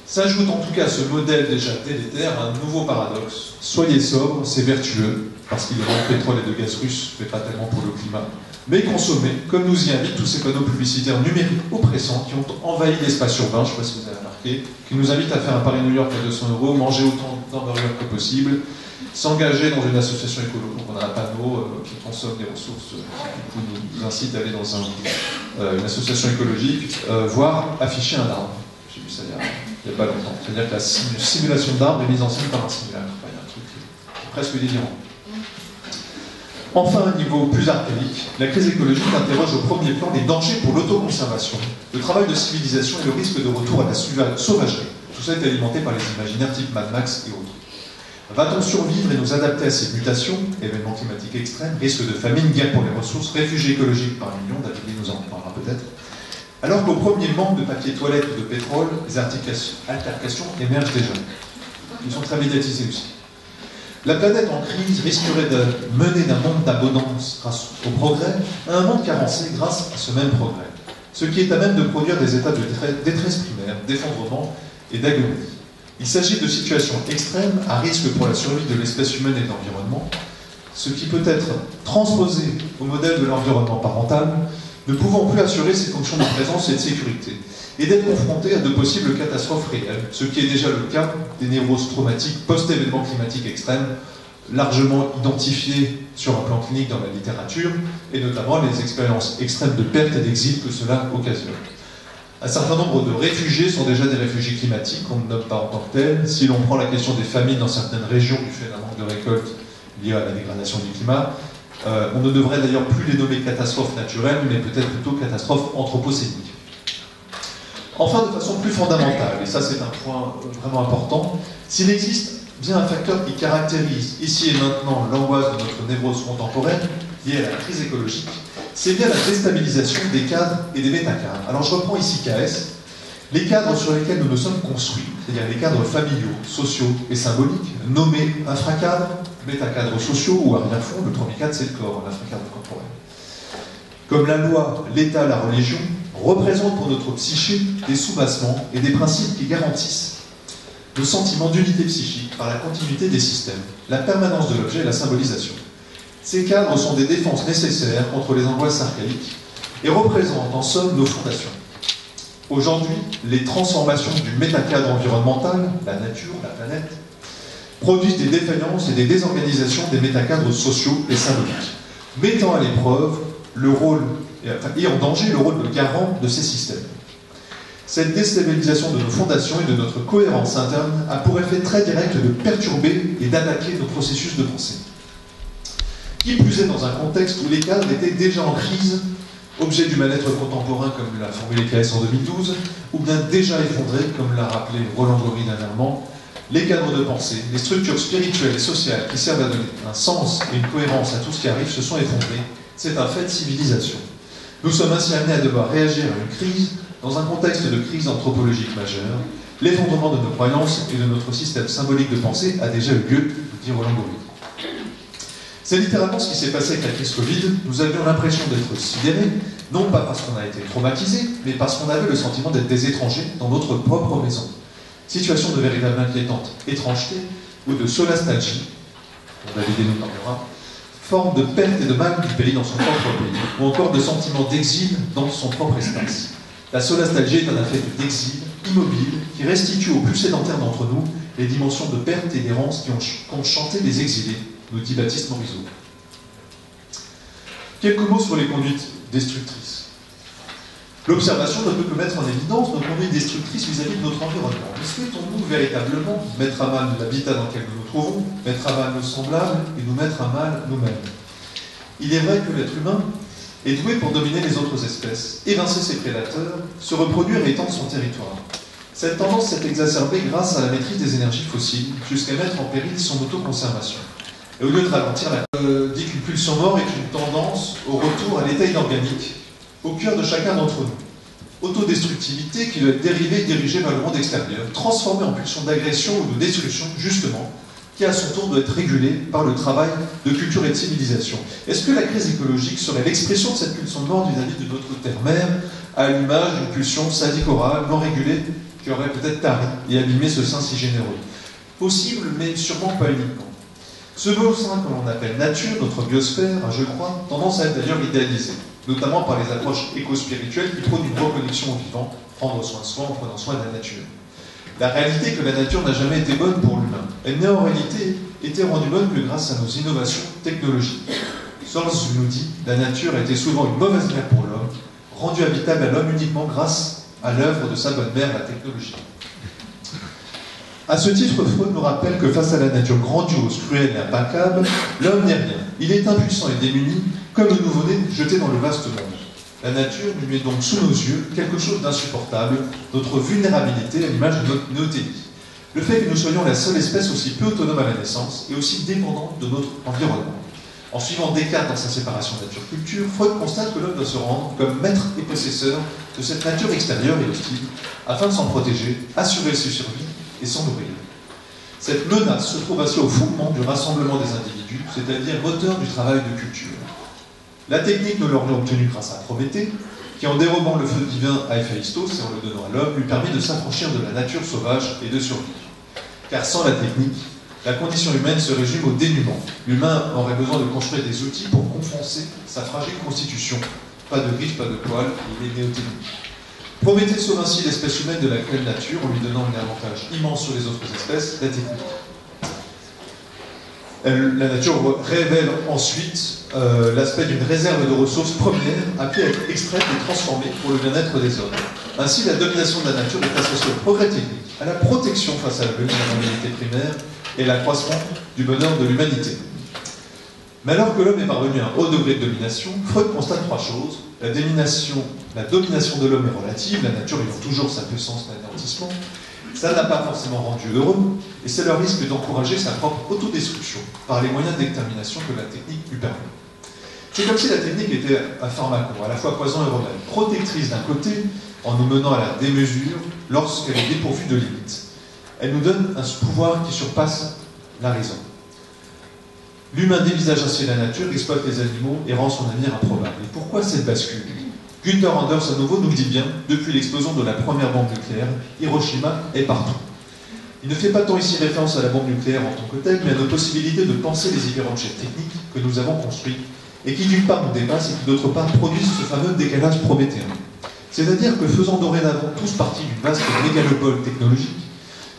S'ajoute en tout cas à ce modèle déjà délétère un nouveau paradoxe. Soyez sobre, c'est vertueux, parce qu'il y a de pétrole et de gaz russe, mais pas tellement pour le climat. Mais consommez, comme nous y invitent tous ces panneaux publicitaires numériques oppressants qui ont envahi l'espace urbain, je ne sais pas si vous avez remarqué, qui nous invitent à faire un Paris-New York à 200 €, manger autant d'hamburgers que possible, s'engager dans une association écolo. Donc on a un panneau qui consomme des ressources, qui du coup nous incite à aller dans une association écologique, voire afficher un arbre. J'ai vu ça il n'y a pas longtemps. C'est-à-dire que la simulation d'arbres est mise en scène par un simulacre. Enfin, il y a un truc qui est presque délirant. Enfin, à un niveau plus archaïque, la crise écologique interroge au premier plan les dangers pour l'autoconservation, le travail de civilisation et le risque de retour à la sauvagerie. Tout ça est alimenté par les imaginaires type Mad Max et autres. Va-t-on survivre et nous adapter à ces mutations, événements climatiques extrêmes, risques de famine, guerre pour les ressources, réfugiés écologiques par millions, David nous en parlera peut-être, alors qu'au premier manque de papier toilette ou de pétrole, les altercations émergent déjà. Ils sont très médiatisés aussi. La planète en crise risquerait de mener d'un monde d'abondance grâce au progrès à un monde carencé grâce à ce même progrès, ce qui est à même de produire des états de détresse primaire, d'effondrement et d'agonie. Il s'agit de situations extrêmes à risque pour la survie de l'espèce humaine et de l'environnement, ce qui peut être transposé au modèle de l'environnement parental, ne pouvant plus assurer ses fonctions de présence et de sécurité, et d'être confronté à de possibles catastrophes réelles, ce qui est déjà le cas des névroses traumatiques post-événements climatiques extrêmes, largement identifiées sur un plan clinique dans la littérature, et notamment les expériences extrêmes de perte et d'exil que cela occasionne. Un certain nombre de réfugiés sont déjà des réfugiés climatiques, qu'on ne nomme pas en tant que tels. Si l'on prend la question des famines dans certaines régions du fait d'un manque de récolte lié à la dégradation du climat, on ne devrait d'ailleurs plus les nommer catastrophes naturelles, mais peut-être plutôt catastrophes anthropocéniques. Enfin, de façon plus fondamentale, et ça c'est un point vraiment important, s'il existe bien un facteur qui caractérise ici et maintenant l'angoisse de notre névrose contemporaine, liée à la crise écologique, c'est bien la déstabilisation des cadres et des métacadres. Alors je reprends ici KS, les cadres sur lesquels nous nous sommes construits, c'est-à-dire les cadres familiaux, sociaux et symboliques, nommés infracadres, métacadres sociaux ou arrière-fond. Le premier cadre c'est le corps, l'infracadre corporel. Comme la loi, l'État, la religion, représentent pour notre psyché des soubassements et des principes qui garantissent le sentiment d'unité psychique par la continuité des systèmes, la permanence de l'objet et la symbolisation. Ces cadres sont des défenses nécessaires contre les angoisses archaïques et représentent en somme nos fondations. Aujourd'hui, les transformations du métacadre environnemental, la nature, la planète, produisent des défaillances et des désorganisations des métacadres sociaux et symboliques, mettant à l'épreuve le rôle et en danger le rôle de garant de ces systèmes. Cette déstabilisation de nos fondations et de notre cohérence interne a pour effet très direct de perturber et d'attaquer nos processus de pensée. Qui plus est dans un contexte où les cadres étaient déjà en crise, objet du mal-être contemporain comme l'a formulé KS en 2012, ou bien déjà effondrés, comme l'a rappelé Roland Gori dernièrement, les cadres de pensée, les structures spirituelles et sociales qui servent à donner un sens et une cohérence à tout ce qui arrive se sont effondrées. C'est un fait de civilisation. Nous sommes ainsi amenés à devoir réagir à une crise dans un contexte de crise anthropologique majeure. L'effondrement de nos croyances et de notre système symbolique de pensée a déjà eu lieu, dit Roland Gori. C'est littéralement ce qui s'est passé avec la crise Covid. Nous avions l'impression d'être sidérés, non pas parce qu'on a été traumatisés, mais parce qu'on avait le sentiment d'être des étrangers dans notre propre maison. Situation de véritable inquiétante étrangeté ou de solastalgie, David nous parlera, forme de perte et de manque du pays dans son propre pays, ou encore de sentiment d'exil dans son propre espace. La solastalgie est un affect d'exil immobile qui restitue aux plus sédentaires d'entre nous les dimensions de perte et d'errance qu'ont chanté les exilés, nous dit Baptiste Morisot. Quelques mots sur les conduites destructrices. L'observation ne peut que mettre en évidence nos conduites destructrices vis-à-vis de notre environnement. Mais souhaitons-nous véritablement mettre à mal l'habitat dans lequel nous nous trouvons, mettre à mal nos semblables et nous mettre à mal nous-mêmes? Il est vrai que l'être humain est doué pour dominer les autres espèces, évincer ses prédateurs, se reproduire et étendre son territoire. Cette tendance s'est exacerbée grâce à la maîtrise des énergies fossiles, jusqu'à mettre en péril son autoconservation. Et au lieu de ralentir, dit qu'une pulsion mort est une tendance au retour à l'état inorganique, au cœur de chacun d'entre nous. Autodestructivité qui doit être dérivée et dirigée vers le monde extérieur, transformée en pulsion d'agression ou de destruction, justement, qui à son tour doit être régulée par le travail de culture et de civilisation. Est-ce que la crise écologique serait l'expression de cette pulsion de mort vis-à-vis de notre terre-mère, à l'image d'une pulsion sadique orale, non régulée, qui aurait peut-être tari et abîmé ce sein si généreux? Possible, mais sûrement pas uniquement. Ce beau sein que l'on appelle nature, notre biosphère, a, je crois, tendance à être d'ailleurs idéalisé, notamment par les approches éco-spirituelles qui prônent une reconnexion au vivant, prendre soin de soi en prenant soin de la nature. La réalité est que la nature n'a jamais été bonne pour l'humain. Elle n'a en réalité été rendue bonne que grâce à nos innovations technologiques. Soros nous dit, la nature a été souvent une mauvaise mère pour l'homme, rendue habitable à l'homme uniquement grâce à l'œuvre de sa bonne mère, la technologie. À ce titre, Freud nous rappelle que face à la nature grandiose, cruelle et implacable, l'homme n'est rien. Il est impuissant et démuni, comme le nouveau-né jeté dans le vaste monde. La nature lui met donc sous nos yeux quelque chose d'insupportable, notre vulnérabilité à l'image de notre néotélie. Le fait que nous soyons la seule espèce aussi peu autonome à la naissance et aussi dépendante de notre environnement. En suivant Descartes dans sa séparation nature-culture, Freud constate que l'homme doit se rendre comme maître et possesseur de cette nature extérieure et hostile, afin de s'en protéger, assurer sa survie et s'en nourrir. Cette menace se trouve ainsi au fondement du rassemblement des individus, c'est-à-dire moteur du travail de culture. La technique, nous l'aurions obtenue grâce à Prométhée, qui en dérobant le feu divin à Héphaïstos et en le donnant à l'homme, lui permit de s'affranchir de la nature sauvage et de survivre. Car sans la technique, la condition humaine se résume au dénuement. L'humain aurait besoin de construire des outils pour compenser sa fragile constitution. Pas de griffes, pas de poils, il est néoténique. Prométhée sauve ainsi l'espèce humaine de la cruelle nature en lui donnant un avantage immense sur les autres espèces, la technique. La nature révèle ensuite l'aspect d'une réserve de ressources premières appelée à être extraite et transformée pour le bien-être des hommes. Ainsi, la domination de la nature est associée au progrès technique, à la protection face à la vulnérabilité primaire et à l'accroissement du bonheur de l'humanité. Mais alors que l'homme est parvenu à un haut degré de domination, Freud constate trois choses. La domination de l'homme est relative, la nature ayant toujours sa puissance d'anéantissement. Ça n'a pas forcément rendu heureux, et c'est le risque d'encourager sa propre autodestruction par les moyens d'extermination que la technique lui permet. C'est comme si la technique était un pharmacon, à la fois poison et remède, protectrice d'un côté, en nous menant à la démesure lorsqu'elle est dépourvue de limites. Elle nous donne un pouvoir qui surpasse la raison. L'humain dévisage ainsi la nature, exploite les animaux et rend son avenir improbable. Et pourquoi cette bascule? Günther Anders, à nouveau, nous le dit bien, depuis l'explosion de la première bombe nucléaire, Hiroshima est partout. Il ne fait pas tant ici référence à la bombe nucléaire en tant que telle, mais à nos possibilités de penser les différentes chaînes techniques que nous avons construites, et qui d'une part nous dépassent et qui d'autre part produisent ce fameux décalage prométhéen. C'est-à-dire que faisant dorénavant tous partie d'une vaste mégalopole technologique,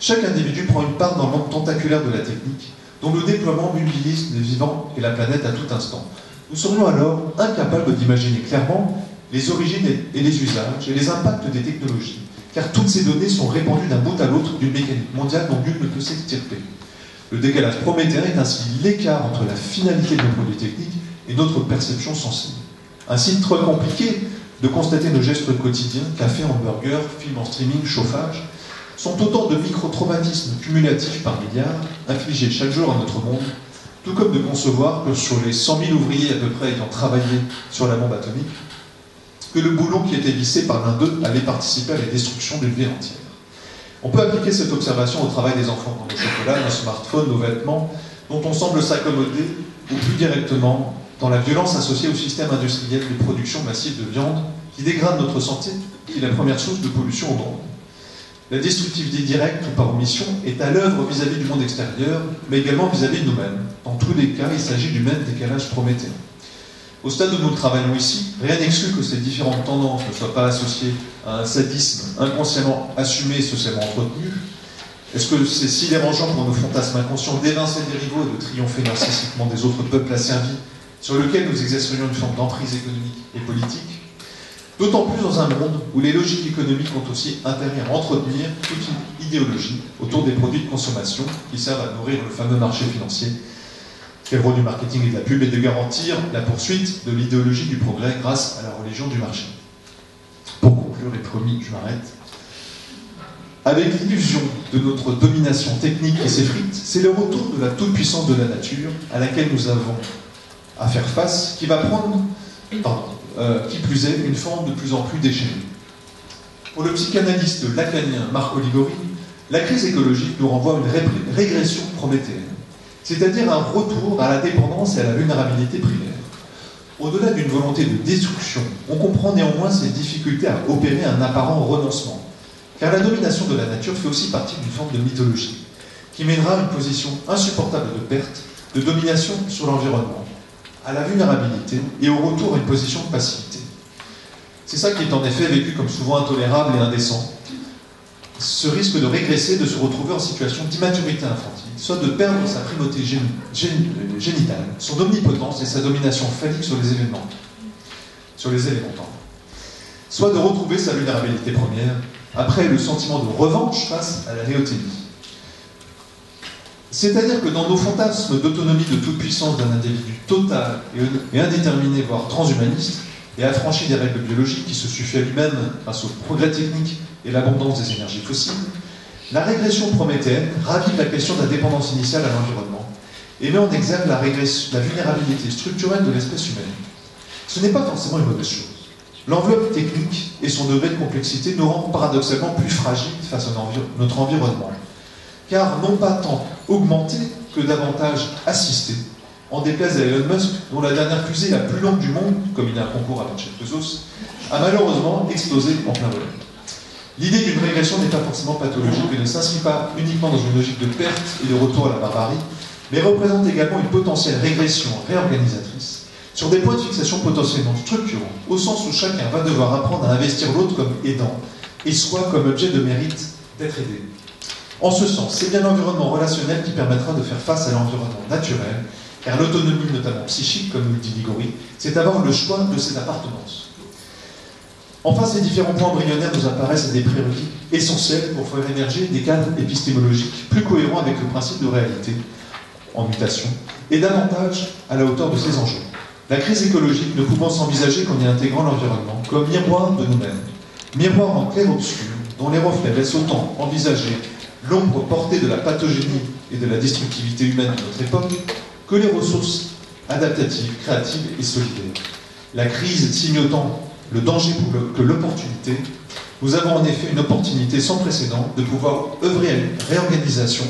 chaque individu prend une part dans le monde tentaculaire de la technique, dont le déploiement mobilise les vivants et la planète à tout instant. Nous serions alors incapables d'imaginer clairement les origines et les usages et les impacts des technologies, car toutes ces données sont répandues d'un bout à l'autre d'une mécanique mondiale dont nul ne peut s'extirper. Le décalage prométhéen est ainsi l'écart entre la finalité de nos produits techniques et notre perception sensible. Ainsi, trop compliqué de constater nos gestes quotidiens, café, hamburger, film en streaming, chauffage, sont autant de micro-traumatismes cumulatifs par milliards, infligés chaque jour à notre monde, tout comme de concevoir que sur les 100 000 ouvriers à peu près ayant travaillé sur la bombe atomique, que le boulon qui était vissé par l'un d'eux allait participer à la destruction d'une vie entière. On peut appliquer cette observation au travail des enfants, dans le chocolat, nos smartphones, nos vêtements, dont on semble s'accommoder, ou plus directement, dans la violence associée au système industriel de production massive de viande, qui dégrade notre santé, qui est la première source de pollution au monde. La destructivité directe ou par omission est à l'œuvre vis-à-vis du monde extérieur, mais également vis-à-vis de nous-mêmes. Dans tous les cas, il s'agit du même décalage prométhéen. Au stade où nous travaillons ici, rien n'exclut que ces différentes tendances ne soient pas associées à un sadisme inconsciemment assumé et socialement entretenu. Est-ce que c'est si dérangeant pour nos fantasmes inconscients d'évincer des rivaux et de triompher narcissiquement des autres peuples asservis sur lesquels nous exercerions une forme d'emprise économique et politique? D'autant plus dans un monde où les logiques économiques ont aussi intérêt à entretenir toute une idéologie autour des produits de consommation qui servent à nourrir le fameux marché financier fait le rôle du marketing et de la pub est de garantir la poursuite de l'idéologie du progrès grâce à la religion du marché. Pour conclure, et promis, je m'arrête. Avec l'illusion de notre domination technique qui s'effrite, c'est le retour de la toute-puissance de la nature à laquelle nous avons à faire face qui va prendre, qui plus est, une forme de plus en plus déchaînée. Pour le psychanalyste lacanien Marc Oligori, la crise écologique nous renvoie à une régression prométhéenne, c'est-à-dire un retour à la dépendance et à la vulnérabilité primaire. Au-delà d'une volonté de destruction, on comprend néanmoins ces difficultés à opérer un apparent renoncement, car la domination de la nature fait aussi partie d'une forme de mythologie, qui mènera à une position insupportable de perte, de domination sur l'environnement, à la vulnérabilité et au retour à une position de passivité. C'est ça qui est en effet vécu comme souvent intolérable et indécent. Ce risque de régresser, de se retrouver en situation d'immaturité infantile, soit de perdre sa primauté génitale, son omnipotence et sa domination phallique sur les éléments, soit de retrouver sa vulnérabilité première, après le sentiment de revanche face à la léoténie. C'est-à-dire que dans nos fantasmes d'autonomie de toute puissance d'un individu total et indéterminé, voire transhumaniste, et affranchi des règles biologiques qui se suffit à lui-même grâce au progrès technique et l'abondance des énergies fossiles, la régression prométhéenne ravive la question de la dépendance initiale à l'environnement et met en exergue la vulnérabilité structurelle de l'espèce humaine. Ce n'est pas forcément une mauvaise chose. L'enveloppe technique et son degré de complexité nous rendent paradoxalement plus fragiles face à notre environnement, car non pas tant augmenté que davantage assisté, en déplaise à Elon Musk, dont la dernière fusée la plus longue du monde, comme il y a un concours avec Jeff Bezos, a malheureusement explosé en plein vol. L'idée d'une régression n'est pas forcément pathologique et ne s'inscrit pas uniquement dans une logique de perte et de retour à la barbarie, mais représente également une potentielle régression réorganisatrice sur des points de fixation potentiellement structurants, au sens où chacun va devoir apprendre à investir l'autre comme aidant et soi comme objet de mérite d'être aidé. En ce sens, c'est bien l'environnement relationnel qui permettra de faire face à l'environnement naturel, car l'autonomie, notamment psychique, comme nous le dit Ligori, c'est avoir le choix de ses appartenances. Enfin, ces différents points embryonnaires nous apparaissent des prérequis essentiels pour faire émerger des cadres épistémologiques plus cohérents avec le principe de réalité en mutation et davantage à la hauteur de ces enjeux. La crise écologique ne pouvant s'envisager qu'en y intégrant l'environnement comme miroir de nous-mêmes, miroir en clair-obscur dont les reflets laissent autant envisager l'ombre portée de la pathogénie et de la destructivité humaine de notre époque que les ressources adaptatives, créatives et solidaires. La crise signe autant le danger que l'opportunité. Nous avons en effet une opportunité sans précédent de pouvoir œuvrer à une réorganisation,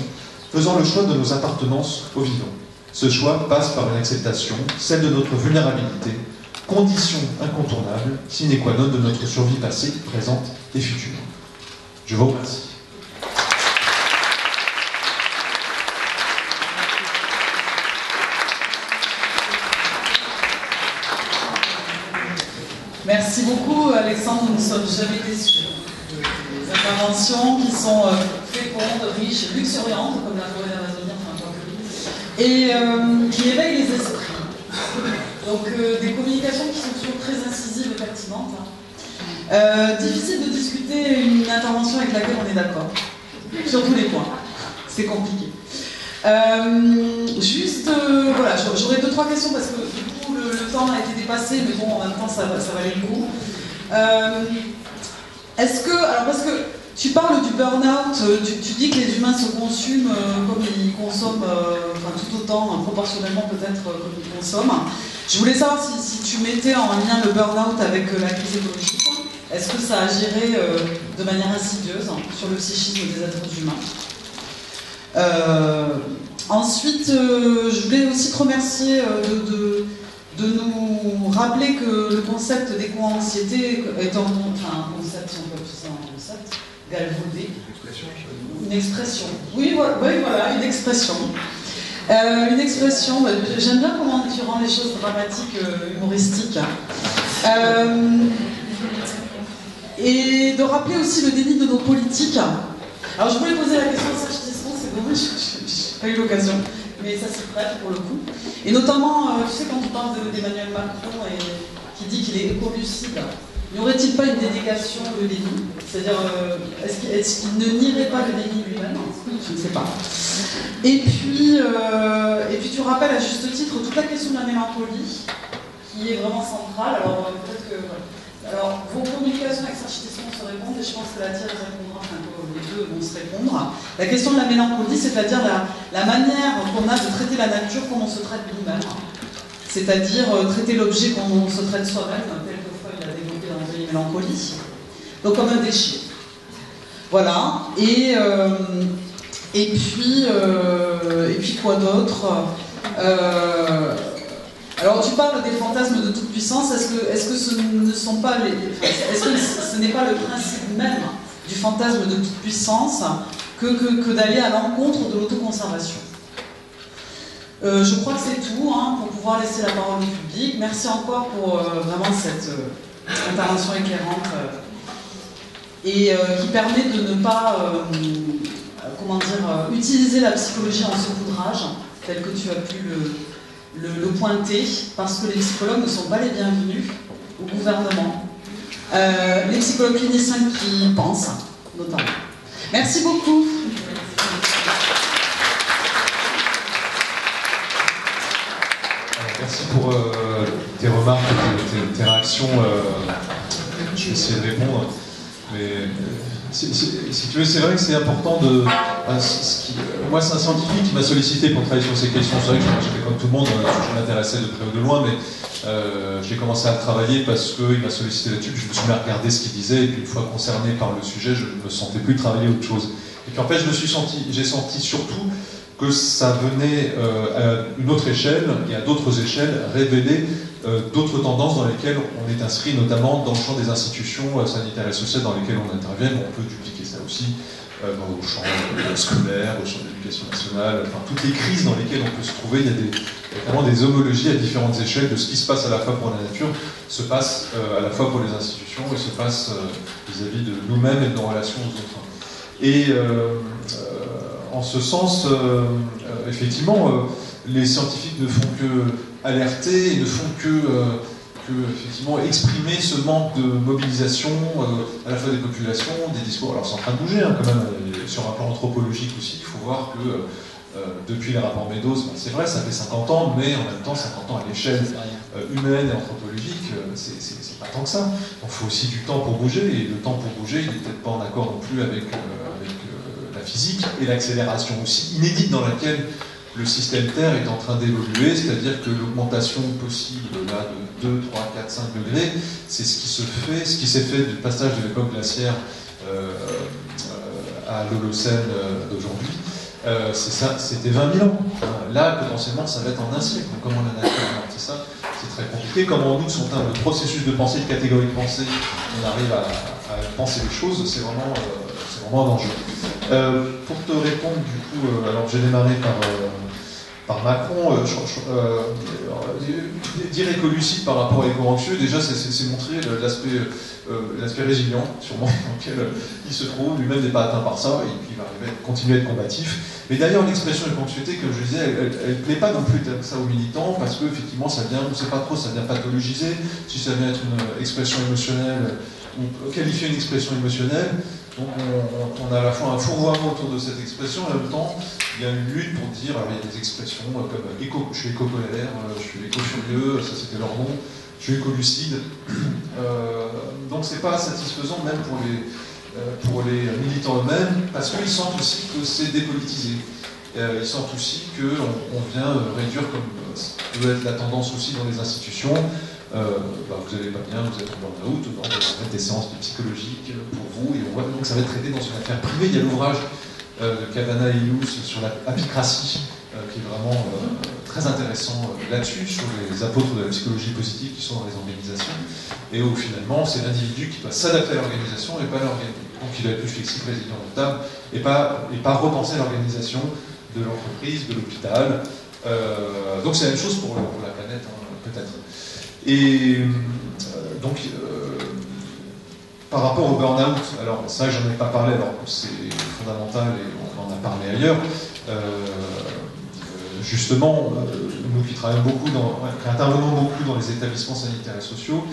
faisant le choix de nos appartenances aux vivants. Ce choix passe par une acceptation, celle de notre vulnérabilité, condition incontournable, sine qua non de notre survie passée, présente et future. Je vous remercie. Merci beaucoup Alexandre, nous ne sommes jamais déçus. Des interventions qui sont fécondes, riches, luxuriantes, comme la forêt d'Amazonie, enfin pas que, et qui éveillent les esprits. Donc des communications qui sont toujours très incisives et pertinentes. Difficile de discuter une intervention avec laquelle on est d'accord, sur tous les points. C'est compliqué. Voilà, j'aurais 2-3 questions parce que du coup le temps a été dépassé, mais bon, en même temps ça valait le coup. Parce que tu parles du burn-out, tu dis que les humains se consument comme ils consomment, tout autant, proportionnellement peut-être comme ils consomment. Je voulais savoir si tu mettais en lien le burn-out avec la crise écologique. Est-ce que ça agirait de manière insidieuse sur le psychisme des êtres humains? Ensuite, je voulais aussi te remercier de nous rappeler que le concept d'éco-anxiété est un concept, si on peut appeler ça un concept, galvaudé. Une expression. Oui, voilà, une expression. J'aime bien comment tu rends les choses dramatiques, humoristiques. Et de rappeler aussi le déni de nos politiques. Alors je voulais poser la question de sagesse, c'est dommage, je n'ai pas eu l'occasion, mais ça s'y prête pour le coup. Et notamment, tu sais, quand tu parles d'Emmanuel Macron et qui dit qu'il est écolucide, N'y aurait-il pas une dénégation de Denis? C'est-à-dire, est-ce qu'il ne nierait pas le déni lui-même? Je ne sais pas. Et puis tu rappelles à juste titre toute la question de la mélancolie, qui est vraiment centrale. Alors, peut-être que... Alors, vos communications avec Sarchitesson se répondent, et je pense que la tienne répondra, enfin, les deux vont se répondre. La question de la mélancolie, c'est-à-dire la manière qu'on a de traiter la nature comme on se traite nous-mêmes. C'est-à-dire traiter l'objet comme on se traite soi-même, tel que Freud l'a développé dans la mélancolie. Donc comme un déchet. Voilà. Et puis quoi d'autre? Alors tu parles des fantasmes de toute puissance. Est-ce que ce ne sont pas est-ce que ce n'est pas le principe même du fantasme de toute puissance que d'aller à l'encontre de l'autoconservation? Je crois que c'est tout pour pouvoir laisser la parole au public. Merci encore pour vraiment cette intervention éclairante et qui permet de ne pas utiliser la psychologie en saupoudrage, tel que tu as pu le pointer, parce que les psychologues ne sont pas les bienvenus au gouvernement. Les psychologues cliniciens qui pensent, notamment. Merci beaucoup. Merci pour tes remarques, tes réactions. Je vais essayer de répondre. Mais si tu veux, c'est vrai que c'est important de... moi, c'est un scientifique qui m'a sollicité pour travailler sur ces questions. C'est vrai que j'étais comme tout le monde, je m'intéressais de près ou de loin, mais j'ai commencé à travailler parce qu'il m'a sollicité là-dessus. Je me suis mis à regarder ce qu'il disait, et puis une fois concerné par le sujet, je ne me sentais plus travailler autre chose. Et puis en fait, j'ai senti surtout que ça venait à une autre échelle et à d'autres échelles révéler d'autres tendances dans lesquelles on est inscrit, notamment dans le champ des institutions sanitaires et sociales dans lesquelles on intervient. On peut dupliquer ça aussi au champ scolaire, au champ de l'éducation nationale, enfin toutes les crises dans lesquelles on peut se trouver. Il y a vraiment des homologies à différentes échelles de ce qui se passe à la fois pour la nature, se passe à la fois pour les institutions et se passe vis-à-vis de nous-mêmes et de nos relations aux autres. Et en ce sens, effectivement, les scientifiques ne font que alerter et ne font que effectivement, exprimer ce manque de mobilisation à la fois des populations, des discours. Alors c'est en train de bouger quand même, sur un plan anthropologique aussi. Il faut voir que depuis les rapports Meadows, c'est vrai, ça fait 50 ans, mais en même temps 50 ans à l'échelle humaine et anthropologique, c'est pas tant que ça. Donc il faut aussi du temps pour bouger, et le temps pour bouger, il n'est peut-être pas en accord non plus avec la physique et l'accélération aussi inédite dans laquelle le système Terre est en train d'évoluer, c'est-à-dire que l'augmentation possible là, de 2, 3, 4, 5 degrés, c'est ce qui s'est fait du passage de l'époque glaciaire à l'Holocène d'aujourd'hui. C'était 20 000 ans. Là, potentiellement, ça va être en un siècle. Donc, comment la nature a ça, c'est très compliqué. Comment nous, sur un processus de pensée, de catégorie de pensée, on arrive à penser les choses, c'est vraiment un enjeu. Pour te répondre, du coup, alors j'ai démarré par Macron, dire écolucide par rapport à éco-anxieux, déjà c'est montrer l'aspect résilient, sûrement, dans lequel il se trouve, lui-même n'est pas atteint par ça, et puis il va continuer à être combatif. Mais d'ailleurs, l'expression éco-anxiété, comme je disais, elle ne plaît pas non plus ça aux militants, parce qu'effectivement, ça vient, on ne sait pas trop, ça vient pathologiser, si ça vient être une expression émotionnelle, ou qualifier une expression émotionnelle. Donc on a à la fois un fourvoiement autour de cette expression, et en même temps, il y a une lutte pour dire, il y a des expressions comme je suis éco-colère, je suis éco-furieux, ça c'était leur nom, je suis éco-lucide. Donc c'est pas satisfaisant même pour les militants eux-mêmes, parce qu'ils sentent aussi que c'est dépolitisé. Ils sentent aussi qu'on vient réduire, comme ça peut être la tendance aussi dans les institutions, vous n'allez pas bien, vous êtes en burn-out, on va mettre des séances de psychologique pour vous, et donc ça va être traité dans une affaire privée. Il y a l'ouvrage de Cavana et Illous sur la apicratie, qui est vraiment très intéressant là-dessus, sur les apôtres de la psychologie positive qui sont dans les organisations, et où finalement c'est l'individu qui doit s'adapter à l'organisation et pas l'organisation. Donc il doit être plus flexible, résilient, adaptable, et pas repenser l'organisation de l'entreprise, de l'hôpital. Donc c'est la même chose pour la planète, peut-être. Et donc, par rapport au burn-out, alors ça j'en ai pas parlé, alors c'est fondamental et on en a parlé ailleurs. justement, nous qui travaillons beaucoup, qui intervenons beaucoup dans les établissements sanitaires et sociaux,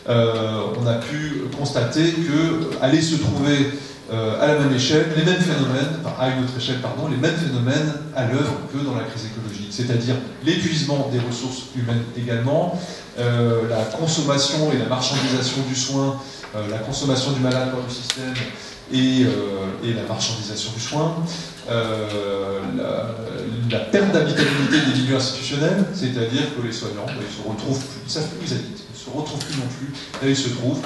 on a pu constater qu'allaient se trouver à la même échelle les mêmes phénomènes, enfin, à une autre échelle, pardon, les mêmes phénomènes à l'œuvre que dans la crise écologique, c'est-à-dire l'épuisement des ressources humaines également, la consommation et la marchandisation du soin, la consommation du malade par le système et la marchandisation du soin, la perte d'habitabilité des milieux institutionnels, c'est-à-dire que les soignants, ils se retrouvent plus, ils savent plus où ils habitent, ils se retrouvent plus non plus, là ils se trouvent,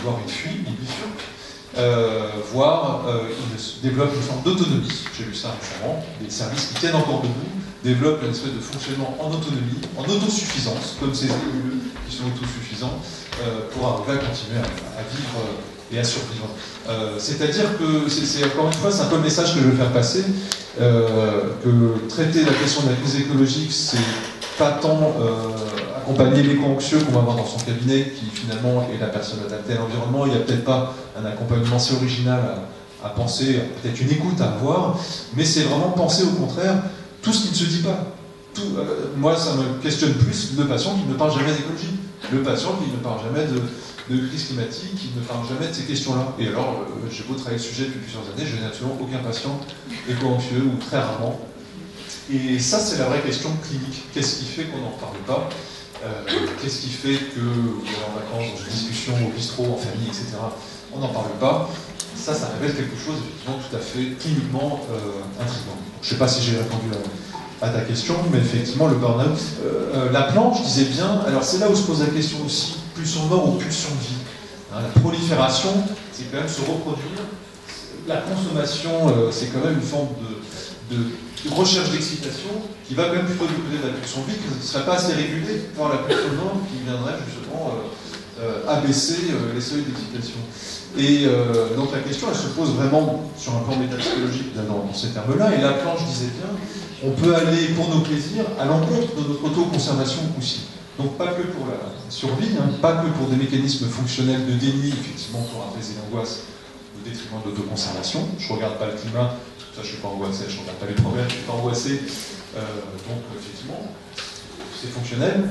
voire ils fuient, ils bifurquent, voire ils développent une forme d'autonomie, j'ai lu ça récemment, des services qui tiennent encore debout, développent une espèce de fonctionnement en autonomie, en autosuffisance, comme ces élus qui sont autosuffisants, pour arriver à continuer à vivre et à survivre. C'est-à-dire que, c'est encore une fois, c'est un peu le message que je veux faire passer, que traiter la question de la crise écologique, c'est pas tant accompagner l'éco-anxieux qu'on va avoir dans son cabinet, qui finalement est la personne adaptée à l'environnement. Il n'y a peut-être pas un accompagnement si original à penser, peut-être une écoute à avoir, mais c'est vraiment penser au contraire tout ce qui ne se dit pas. Moi, ça me questionne plus le patient qui ne parle jamais d'écologie, le patient qui ne parle jamais de crise climatique, qui ne parle jamais de ces questions-là. Et alors, j'ai beau travailler le sujet depuis plusieurs années, je n'ai absolument aucun patient éco-anxieux, ou très rarement. Et ça, c'est la vraie question clinique. Qu'est-ce qui fait qu'on n'en parle pas? Qu'est-ce qui fait que, vous allez en vacances, dans une discussion, au bistrot, en famille, etc., on n'en parle pas? Ça révèle quelque chose, effectivement, tout à fait cliniquement intriguant. Je ne sais pas si j'ai répondu à ta question, mais effectivement, le burn-out. La planche disait bien, alors c'est là où se pose la question aussi, pulsion de mort ou pulsion de vie. Hein, la prolifération, c'est quand même se reproduire. La consommation, c'est quand même une forme de recherche d'excitation qui va quand même plutôt du côté de la pulsion de vie, qui ne serait pas assez régulée par la pulsion de mort qui viendrait justement abaisser les seuils d'excitation. Et donc la question, elle se pose vraiment sur un plan métapsychologique dans ces termes-là, et la planche disait bien, on peut aller pour nos plaisirs à l'encontre de notre autoconservation aussi. Donc pas que pour la survie, hein, pas que pour des mécanismes fonctionnels de déni, effectivement pour apaiser l'angoisse au détriment de l'autoconservation. Je ne regarde pas le climat, ça je ne suis pas angoissé, je ne regarde pas les problèmes, je ne suis pas angoissé. Donc effectivement, c'est fonctionnel,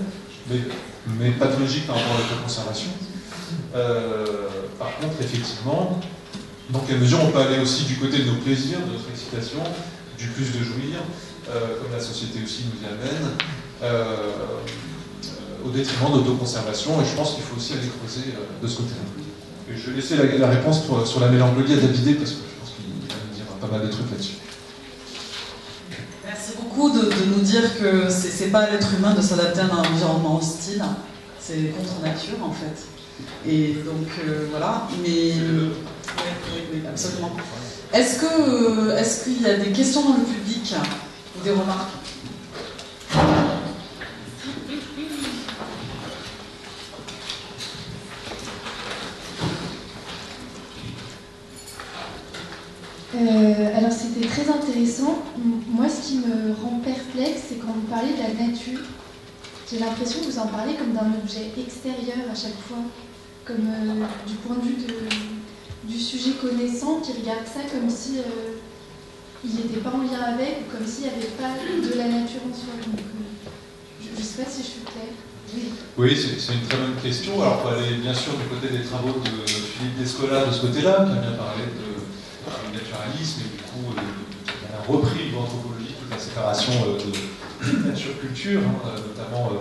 mais pathologique par rapport à l'autoconservation. Par contre, effectivement, dans quelle mesure on peut aller aussi du côté de nos plaisirs, de notre excitation, du plus de jouir, comme la société aussi nous y amène, au détriment de l'autoconservation, et je pense qu'il faut aussi aller creuser de ce côté-là. Et je vais laisser la réponse sur la mélancolie à David, parce que je pense qu'il va nous dire pas mal de trucs là-dessus. Merci beaucoup de nous dire que c'est pas à l'être humain de s'adapter à un environnement hostile, c'est contre nature en fait. Et donc voilà, mais oui, absolument. Est-ce qu'il y a des questions dans le public ou des remarques? Alors c'était très intéressant. Moi, ce qui me rend perplexe, c'est quand vous parlez de la nature. J'ai l'impression que vous en parlez comme d'un objet extérieur à chaque fois, comme du point de vue du sujet connaissant qui regarde ça comme si il n'était pas en lien avec, ou comme s'il n'y avait pas de la nature en soi. Donc, je ne sais pas si je suis claire. Oui, c'est une très bonne question. Alors, on peut aller bien sûr du côté des travaux de Philippe Descola de ce côté-là, qui a bien parlé du naturalisme, et du coup, il a repris l'anthropologie, toute la séparation de nature-culture, hein, notamment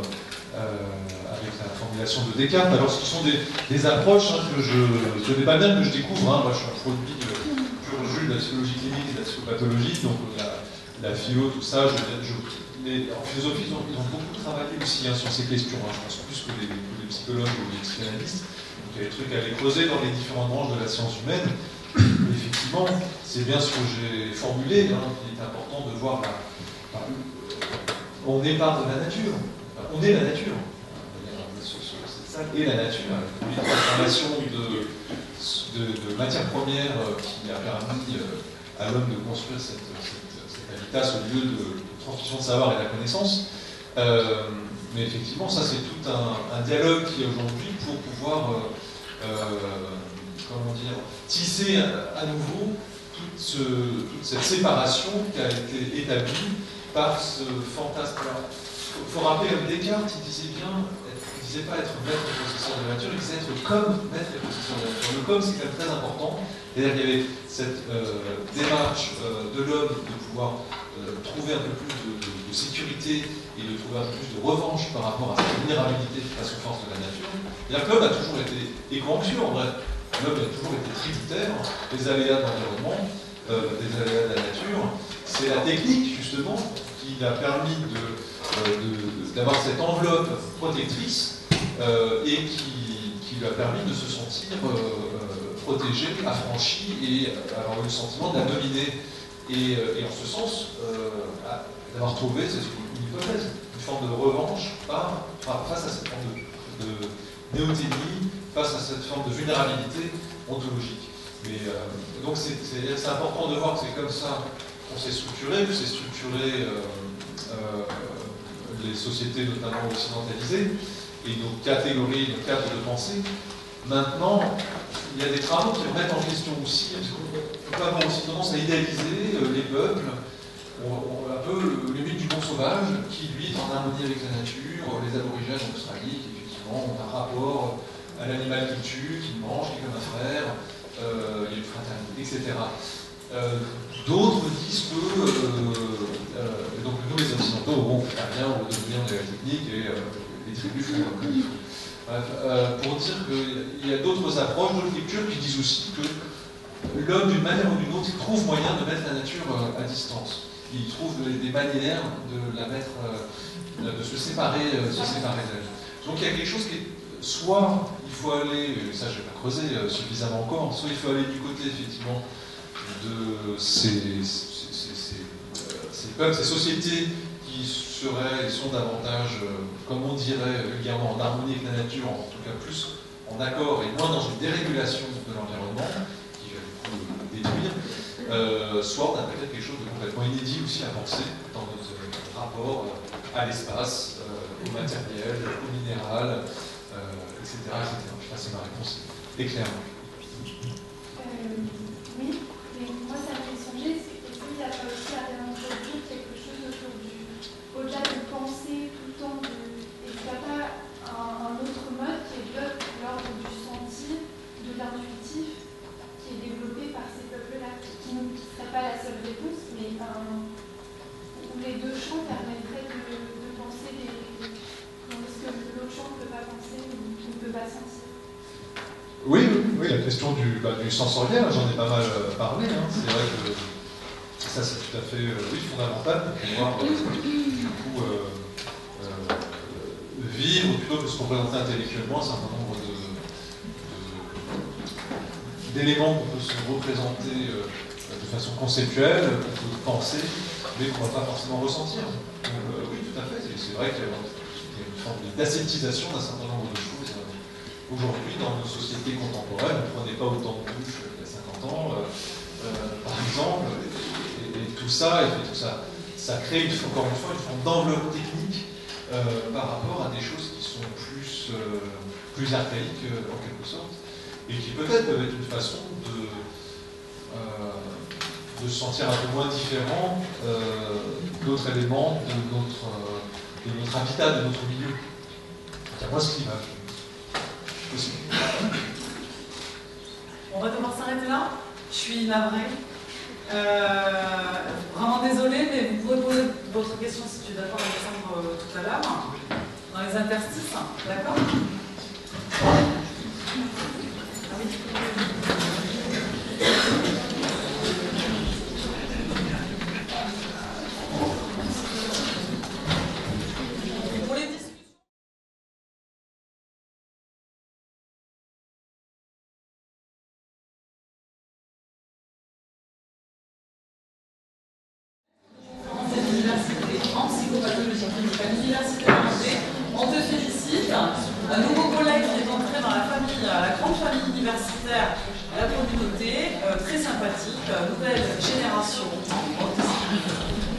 avec la formulation de Descartes. Alors, ce sont des approches que je ne connais pas bien, que je découvre. Hein. Moi, je suis un produit pur jus de la psychologie clinique et de la psychopathologie, donc la philo, tout ça. Mais en philosophie, ils ont beaucoup travaillé aussi sur ces questions, hein, je pense plus que les psychologues ou les psychanalystes. Donc il y a des trucs à aller creuser dans les différentes branches de la science humaine. Mais effectivement, c'est bien ce que j'ai formulé, hein, qu'il est important de voir on est part de la nature. On est la nature. C'est ça, et la nature. Une transformation de matières premières qui a permis à l'homme de construire cet habitat, ce lieu de transmission de savoir et de la connaissance. Mais effectivement, ça c'est tout un dialogue qui est aujourd'hui pour pouvoir tisser à nouveau toute cette séparation qui a été établie par ce fantasme. Il faut rappeler, comme Descartes, il disait pas être maître et possesseur de la nature, il disait être comme maître et possesseur de la nature. Le comme, c'est quand même très important. C'est-à-dire qu'il y avait cette démarche de l'homme de pouvoir trouver un peu plus de sécurité et de trouver un peu plus de revanche par rapport à sa vulnérabilité face aux forces de la nature. C'est-à-dire que l'homme a toujours été éco-anxieux, en vrai. L'homme a toujours été tributaire des aléas de l'environnement, des aléas de la nature. C'est la technique, justement, qui a permis d'avoir cette enveloppe protectrice et qui lui a permis de se sentir protégé, affranchi et avoir eu le sentiment de la dominer. Et en ce sens, d'avoir trouvé, c'est une hypothèse, une forme de revanche face à cette forme de néothénie, face à cette forme de vulnérabilité ontologique. Mais, donc c'est important de voir que c'est comme ça qu'on s'est structuré, que c'est structuré les sociétés notamment occidentalisées, et nos catégories, nos cadres de pensée. Maintenant, il y a des travaux qui remettent en question aussi, parce qu'on peut avoir aussi tendance à idéaliser les peuples, un peu le mythe du bon sauvage, qui lui est en harmonie avec la nature, les aborigènes en Australie, qui effectivement ont un rapport à l'animal qu'ils tuent, qu'ils mangent, qui est comme un frère, il y a une fraternité, etc. D'autres disent que donc nous les occidentaux, bon, on fait pas bien, on veut devenir de la technique et les tribus font comme il faut. Bref, pour dire qu'il y a d'autres approches, d'autres lectures qui disent aussi que l'homme, d'une manière ou d'une autre, trouve moyen de mettre la nature à distance. Il trouve des manières de la mettre, de se séparer d'elle. Donc il y a quelque chose qui est, soit il faut aller, ça je ne vais pas creuser suffisamment encore, soit il faut aller du côté effectivement de ces peuples, ces sociétés qui sont davantage, comme on dirait vulgairement, en harmonie avec la nature, en tout cas plus en accord et moins dans une dérégulation de l'environnement, qui va du coup détruire, soit on a peut-être quelque chose de complètement inédit aussi à penser dans notre rapport à l'espace, au matériel, au minéral, etc., etc. Je sais pas si ma réponse est claire. Oui, mais moi ça me fait songer, est-ce qu'il n'y a pas aussi à réintroduire quelque chose au-delà de penser tout le temps, est-ce qu'il n'y a pas un autre mode qui est de l'ordre du sentir, de l'intuitif, qui est développé par ces peuples-là, qui ne serait pas la seule réponse, mais où les deux champs permettraient de penser est-ce que l'autre champ ne peut pas penser ou qui ne peut pas sentir. Oui, la question du sensoriel, j'en ai pas mal parlé. Hein. C'est vrai que ça, c'est tout à fait fondamental pour pouvoir du coup, vivre plutôt que se représenter intellectuellement un certain nombre d'éléments qu'on peut se représenter de façon conceptuelle, qu'on peut penser, mais qu'on ne va pas forcément ressentir. Donc, oui, tout à fait. C'est vrai qu'il y a une forme d'ascétisation d'un certain nombre de choses. Aujourd'hui, dans nos sociétés contemporaines, on ne prenait pas autant de douches il y a 50 ans, par exemple, et tout ça, ça crée encore une fois une forme d'enveloppe technique par rapport à des choses qui sont plus archaïques en quelque sorte, et qui peut-être peuvent être une façon de se sentir un peu moins différent d'autres éléments de notre habitat, de notre milieu. C'est moi ce qui m'a possible. On va devoir s'arrêter là. Je suis navrée. Vraiment désolée, mais vous pouvez poser votre question si tu es d'accord avec Alexandre tout à l'heure, dans les interstices, d'accord? Ah oui. En psychopathologie clinique à l'Université de Nantes. On te félicite. Un nouveau collègue qui est entré dans la famille, la grande famille universitaire, à la communauté, très sympathique, nouvelle génération.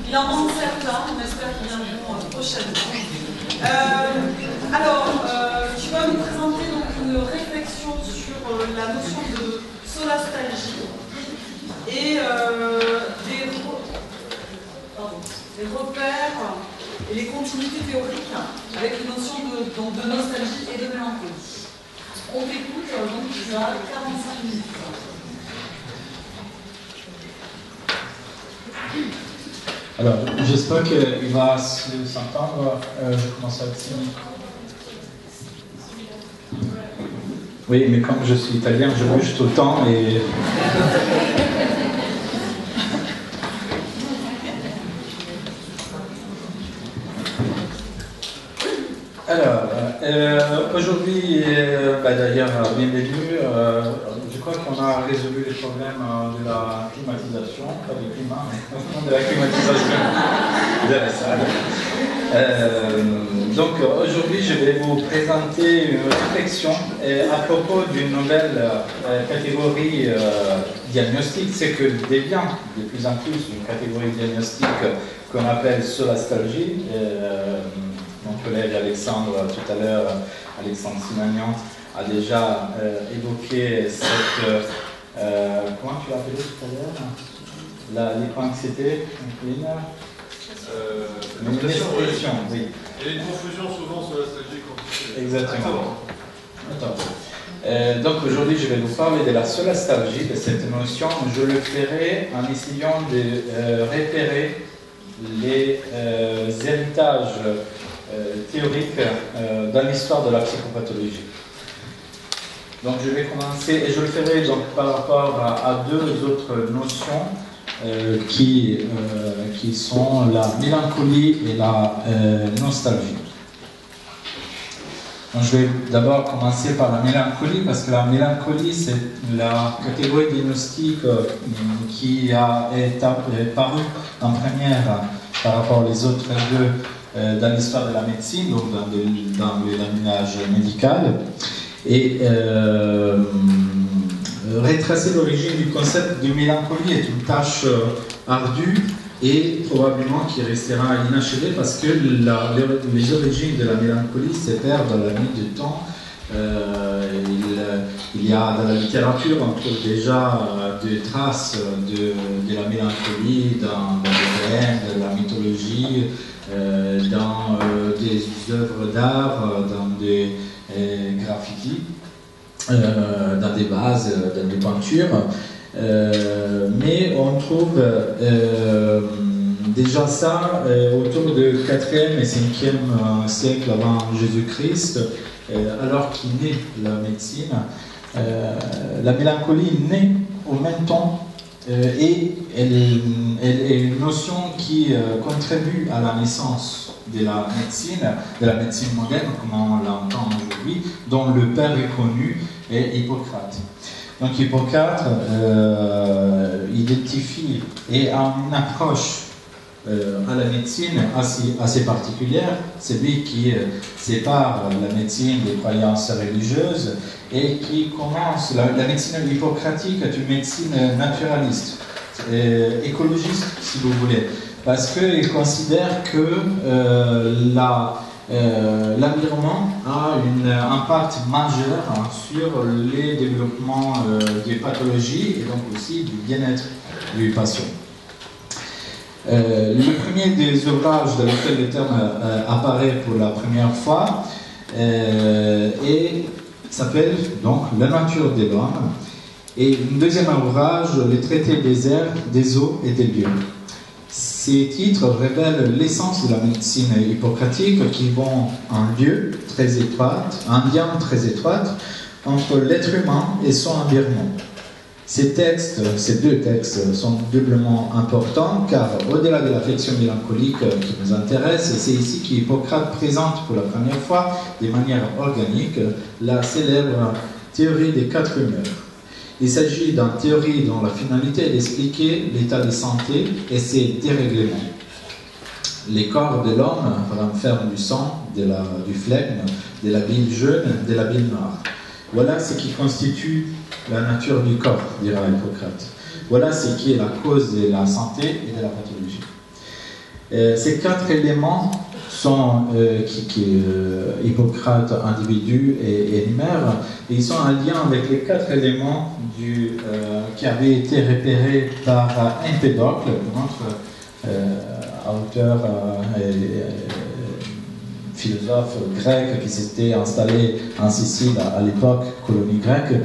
Il en manque certains, on espère qu'ils viendront prochainement. Alors, tu vas nous présenter donc une réflexion sur la notion de solastalgie et des... Pardon. les repères et les continuités théoriques avec une notion de nostalgie et de mélancolie. On t'écoute donc déjà 45 minutes. Alors, j'espère qu'il va s'entendre. Je commence avec ça. Oui, mais comme je suis italien, je bouge tout le temps et... Alors, aujourd'hui, d'ailleurs, bienvenue. Je crois qu'on a résolu les problèmes de la climatisation, pas du climat, mais de la climatisation de la salle. Donc, aujourd'hui, je vais vous présenter une réflexion à propos d'une nouvelle catégorie diagnostique. C'est que devient de plus en plus une catégorie diagnostique qu'on appelle solastalgie. Mon collègue Alexandre, tout à l'heure, Alexandre Simagnan, a déjà évoqué cette... comment tu l'as appelé tout à l'heure? L'éco-anxiété, l'expression, oui. Il y a une confusion souvent sur la stratégie quand Exactement. Attends. Donc aujourd'hui, je vais vous parler de la solastalgie, de cette notion. Je le ferai en essayant de repérer les héritages théoriques dans l'histoire de la psychopathologie. Donc je vais commencer, et je le ferai donc par rapport à deux autres notions qui sont la mélancolie et la nostalgie. Donc, je vais d'abord commencer par la mélancolie, parce que la mélancolie, c'est la catégorie diagnostique qui est parue en première par rapport aux autres deux dans l'histoire de la médecine, donc dans le laminage médical. Et retracer l'origine du concept de mélancolie est une tâche ardue et probablement qui restera inachevée parce que les origines de la mélancolie se perdent dans la nuit du temps. Il y a dans la littérature, on trouve déjà des traces de la mélancolie dans les poèmes, dans la mythologie, dans des œuvres d'art, dans des graffitis, dans des vases, dans des peintures. Mais on trouve déjà ça autour du 4e et 5e siècle avant Jésus-Christ, alors qu'il naît la médecine. La mélancolie naît au même temps et elle est une notion qui contribue à la naissance de la médecine moderne, comme on l'entend aujourd'hui, dont le père est connu est Hippocrate. Donc Hippocrate identifie et a une approche à la médecine assez particulière. C'est lui qui sépare la médecine des croyances religieuses et qui commence, la médecine hippocratique est une médecine naturaliste, écologiste si vous voulez, parce qu'il considère que l'environnement a un impact majeur sur les développements des pathologies et donc aussi du bien-être du patient. Le premier des ouvrages dans lequel le terme apparaît pour la première fois s'appelle donc La nature de l'homme, et un deuxième ouvrage, Le traité des airs, des eaux et des lieux. Ces titres révèlent l'essence de la médecine hippocratique qui vont un lien très étroit entre l'être humain et son environnement. Ces deux textes sont doublement importants car au-delà de l'affection mélancolique qui nous intéresse, c'est ici qu'Hippocrate présente pour la première fois de manière organique la célèbre théorie des 4 humeurs. Il s'agit d'une théorie dont la finalité est d'expliquer l'état de santé et ses dérèglements. Les corps de l'homme renferment du sang, du phlegme, de la bile jaune, de la bile noire. Voilà ce qui constitue la nature du corps, dira Hippocrate. Voilà ce qui est la cause de la santé et de la pathologie. Ces 4 éléments sont, Hippocrate individu et énumère, et ils sont en lien avec les 4 éléments qui avaient été repérés par Empédocle, notre auteur et philosophe grec qui s'était installé en Sicile à l'époque, colonie grecque,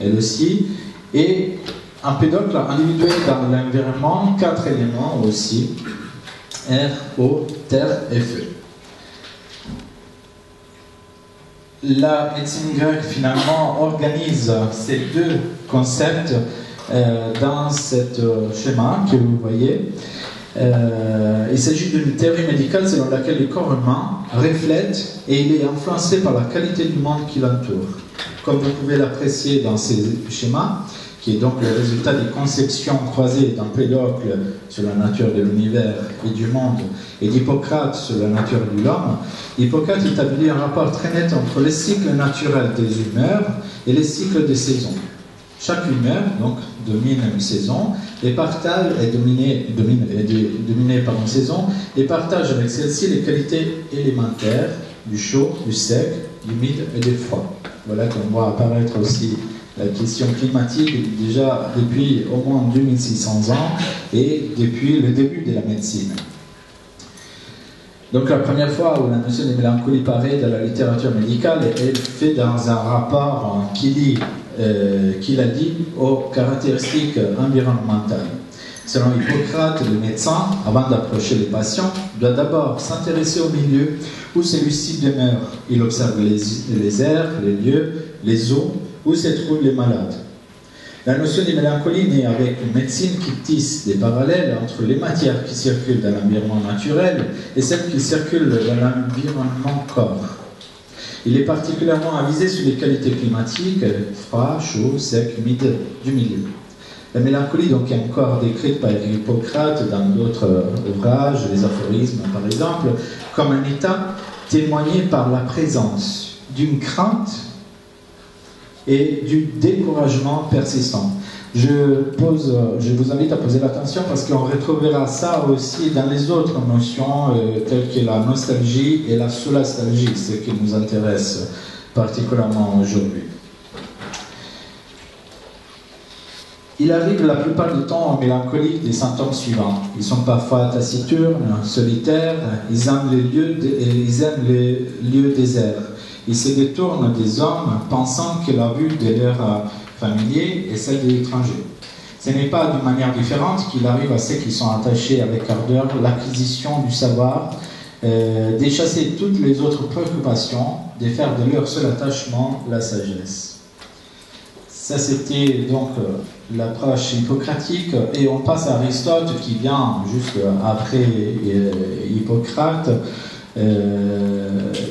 elle aussi. Et Empédocle a individué dans l'environnement 4 éléments aussi, air, eau, terre et feu. La médecine grecque finalement organise ces deux concepts dans ce schéma que vous voyez. Il s'agit d'une théorie médicale selon laquelle le corps humain reflète et il est influencé par la qualité du monde qui l'entoure. Comme vous pouvez l'apprécier dans ces schémas, qui est donc le résultat des conceptions croisées d'Empédocle sur la nature de l'univers et du monde et d'Hippocrate sur la nature de l'homme, Hippocrate établit un rapport très net entre les cycles naturels des humeurs et les cycles des saisons. Chaque humeur donc domine une saison et partage est dominée par une saison et partage avec celle-ci les qualités élémentaires du chaud, du sec, du humide et du froid. Voilà qu'on voit apparaître aussi la question climatique déjà depuis au moins 2600 ans et depuis le début de la médecine. Donc la première fois où la notion de mélancolie paraît dans la littérature médicale, elle est faite dans un rapport qui la lie aux caractéristiques environnementales. Selon Hippocrate, le médecin, avant d'approcher les patients, doit d'abord s'intéresser au milieu où celui-ci demeure. Il observe les airs, les lieux, les eaux, où se trouvent les malades. La notion de mélancolie naît avec une médecine qui tisse des parallèles entre les matières qui circulent dans l'environnement naturel et celles qui circulent dans l'environnement corps. Il est particulièrement avisé sur les qualités climatiques, froid, chaud, sec, humide du milieu. La mélancolie donc est encore décrite par Hippocrate dans d'autres ouvrages, les aphorismes par exemple, comme un état témoigné par la présence d'une crainte et du découragement persistant. Je vous invite à poser l'attention parce qu'on retrouvera ça aussi dans les autres notions telles que la nostalgie et la solastalgie, ce qui nous intéresse particulièrement aujourd'hui. Il arrive la plupart du temps en mélancolie des symptômes suivants. Ils sont parfois taciturnes, solitaires, ils aiment les lieux déserts. Ils se détournent des hommes pensant que la vue de leurs familiers est celle de l'étranger. Ce n'est pas d'une manière différente qu'il arrive à ceux qui sont attachés avec ardeur l'acquisition du savoir, d'échasser toutes les autres préoccupations, de faire de leur seul attachement la sagesse. Ça c'était donc l'approche hippocratique et on passe à Aristote qui vient juste après Hippocrate.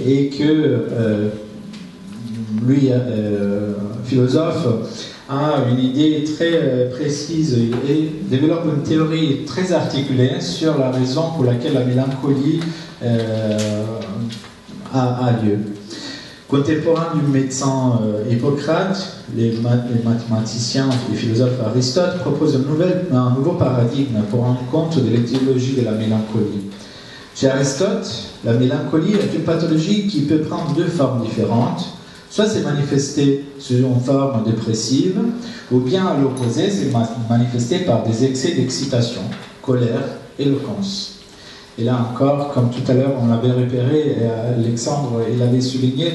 Et que lui, philosophe, a une idée très précise et développe une théorie très articulée sur la raison pour laquelle la mélancolie a lieu. Contemporain du médecin Hippocrate, les mathématiciens et philosophes Aristote proposent un nouveau paradigme pour rendre compte de l'étiologie de la mélancolie. Chez Aristote, la mélancolie est une pathologie qui peut prendre deux formes différentes. Soit c'est manifesté sous une forme dépressive, ou bien à l'opposé, c'est manifesté par des excès d'excitation, colère, éloquence. Et là encore, comme tout à l'heure on l'avait repéré, Alexandre l'avait souligné,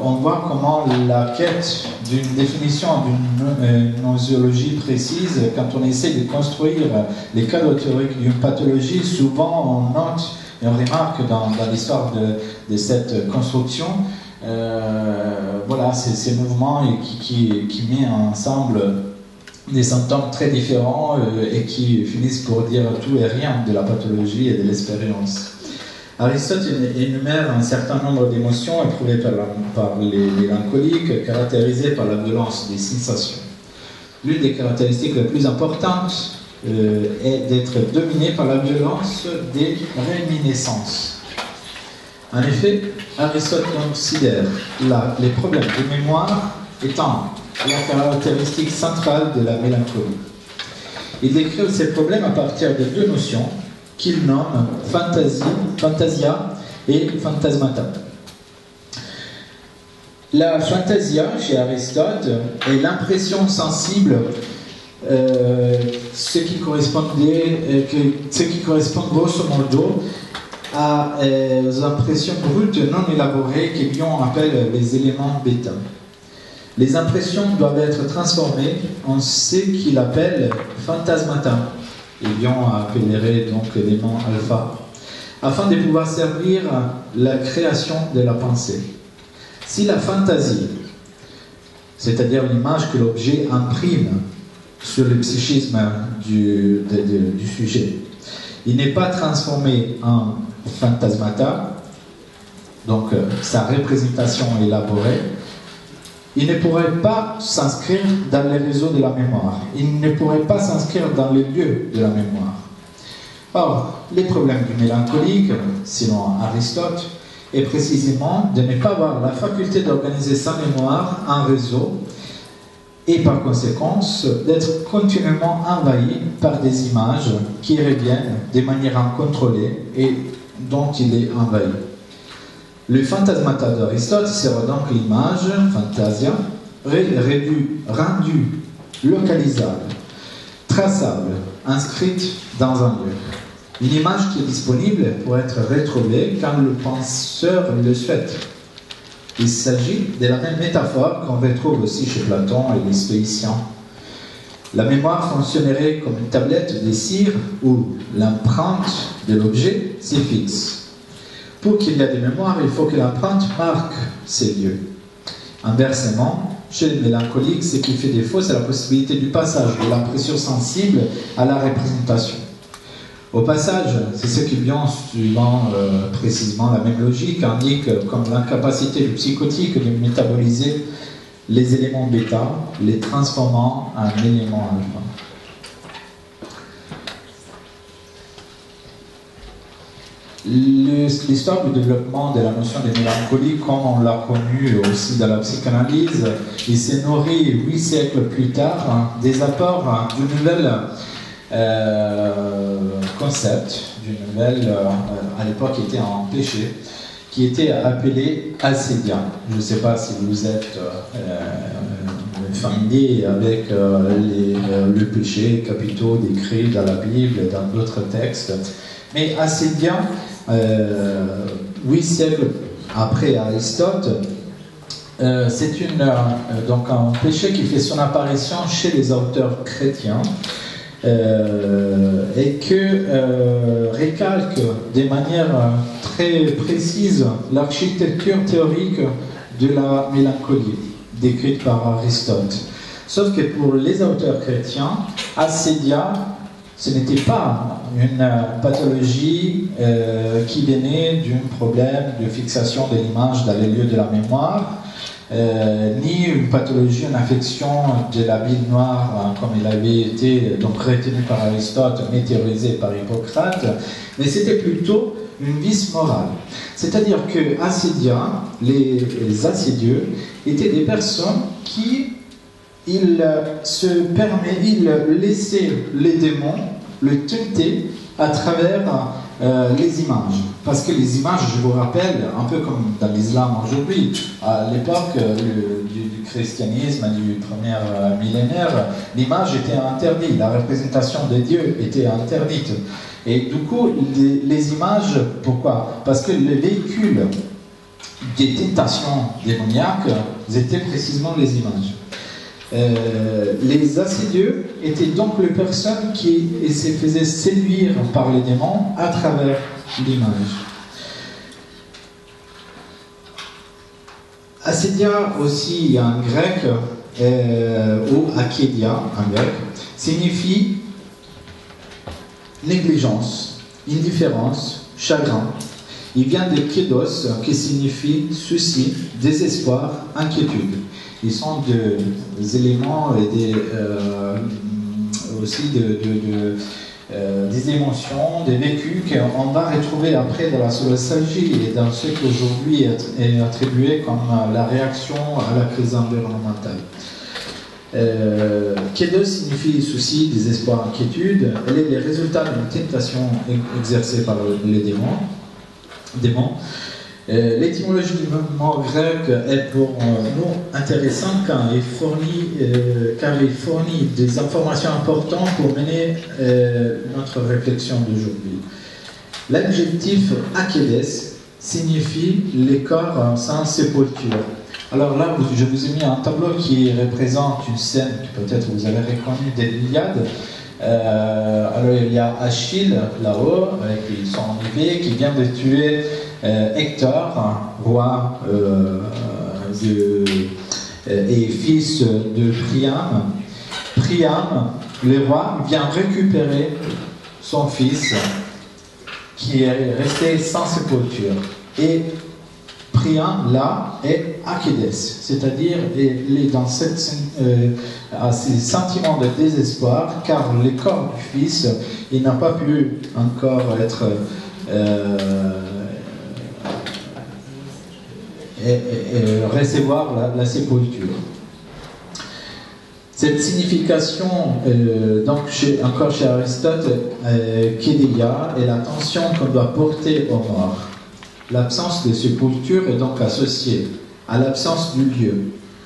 on voit comment la quête d'une définition d'une nosologie précise, quand on essaie de construire les cadres théoriques d'une pathologie, souvent on note et on remarque dans l'histoire de cette construction, voilà, ces mouvements qui met ensemble des symptômes très différents et qui finissent pour dire tout et rien de la pathologie et de l'expérience. Aristote énumère un certain nombre d'émotions éprouvées par les mélancoliques, caractérisées par la violence des sensations. L'une des caractéristiques les plus importantes est d'être dominé par la violence des réminiscences. En effet, Aristote considère les problèmes de mémoire étant la caractéristique centrale de la mélancolie. Il décrit ces problèmes à partir de deux notions qu'il nomme fantasia et phantasmata. La fantasia, chez Aristote, est l'impression sensible ce qui correspond grosso modo aux impressions brutes non élaborées que Bion appelle les éléments bêta. Les impressions doivent être transformées en ce qu'il appelle fantasmata, et Bion appellerait donc l'élément alpha, afin de pouvoir servir la création de la pensée. Si la fantaisie, c'est-à-dire l'image que l'objet imprime sur le psychisme du sujet, il n'est pas transformé en fantasmata, donc sa représentation élaborée, il ne pourrait pas s'inscrire dans les réseaux de la mémoire. Il ne pourrait pas s'inscrire dans les lieux de la mémoire. Or, les problèmes du mélancolique, selon Aristote, est précisément de ne pas avoir la faculté d'organiser sa mémoire en réseau et par conséquent d'être continuellement envahi par des images qui reviennent de manière incontrôlée et dont il est envahi. Le fantasmata d'Aristote sera donc l'image, fantasia, rendue localisable, traçable, inscrite dans un lieu. Une image qui est disponible pour être retrouvée quand le penseur le souhaite. Il s'agit de la même métaphore qu'on retrouve aussi chez Platon et les stoïciens. La mémoire fonctionnerait comme une tablette de cire où l'empreinte de l'objet s'y fixe. Pour qu'il y ait des mémoires, il faut que l'empreinte marque ces lieux. Inversement, chez les mélancoliques, ce qui fait défaut, c'est la possibilité du passage de l'impression sensible à la représentation. Au passage, c'est ce qui vient suivant précisément la même logique, indique comme l'incapacité du psychotique de métaboliser les éléments bêta, les transformant en éléments alpha. L'histoire du développement de la notion de mélancolie, comme on l'a connu aussi dans la psychanalyse, il s'est nourri 8 siècles plus tard des apports d'une nouvelle concept, d'une nouvelle, à l'époque était en péché, qui était appelé acédia. Je ne sais pas si vous êtes familier avec le péché capitaux décrits dans la Bible et dans d'autres textes. Mais acédia, 8 siècles après Aristote, c'est donc un péché qui fait son apparition chez les auteurs chrétiens et que récalque de manière très précise l'architecture théorique de la mélancolie décrite par Aristote. Sauf que pour les auteurs chrétiens, acédia, ce n'était pas une pathologie qui venait d'un problème de fixation de l'image dans les lieux de la mémoire, ni une pathologie, une affection de la bile noire, comme il avait été donc retenu par Aristote, mais théorisé par Hippocrate, mais c'était plutôt une vice morale. C'est-à-dire que acédia, les acédieux, étaient des personnes qui laissaient les démons le tenter à travers les images. Parce que les images, je vous rappelle, un peu comme dans l'islam aujourd'hui, à l'époque du christianisme, du premier millénaire, l'image était interdite, la représentation de Dieu était interdite. Et du coup, les images, pourquoi? Parce que les véhicules des tentations démoniaques étaient précisément les images. Les acédieux étaient donc les personnes qui se faisaient séduire par les démons à travers l'image. Acédia aussi en grec, ou akédia en grec, signifie négligence, indifférence, chagrin. Il vient de kédos qui signifie souci, désespoir, inquiétude. Ils sont des éléments et aussi des émotions, des vécus qu'on va retrouver après dans la solastalgie et dans ce qui aujourd'hui est attribué comme la réaction à la crise environnementale. Kédos signifie souci, désespoir, inquiétude. Elle est le résultat d'une tentation exercée par les démons. L'étymologie du mot grec est pour nous intéressante car il fournit des informations importantes pour mener notre réflexion d'aujourd'hui. L'adjectif akedes signifie les corps sans sépulture. Alors là, je vous ai mis un tableau qui représente une scène que peut-être vous avez reconnue de l'Iliade. Alors il y a Achille là-haut, avec son épée, qui vient de tuer Hector, roi et fils de Priam. Priam, le roi, vient récupérer son fils qui est resté sans sépulture. Et Priam, là, est Akédès, c'est-à-dire il est dans ces sentiments de désespoir, car le corps du fils, il n'a pas pu encore être recevoir la sépulture. Cette signification, donc encore chez Aristote, kédéia, est l'attention qu'on doit porter aux morts. L'absence de sépulture est donc associée à l'absence du lieu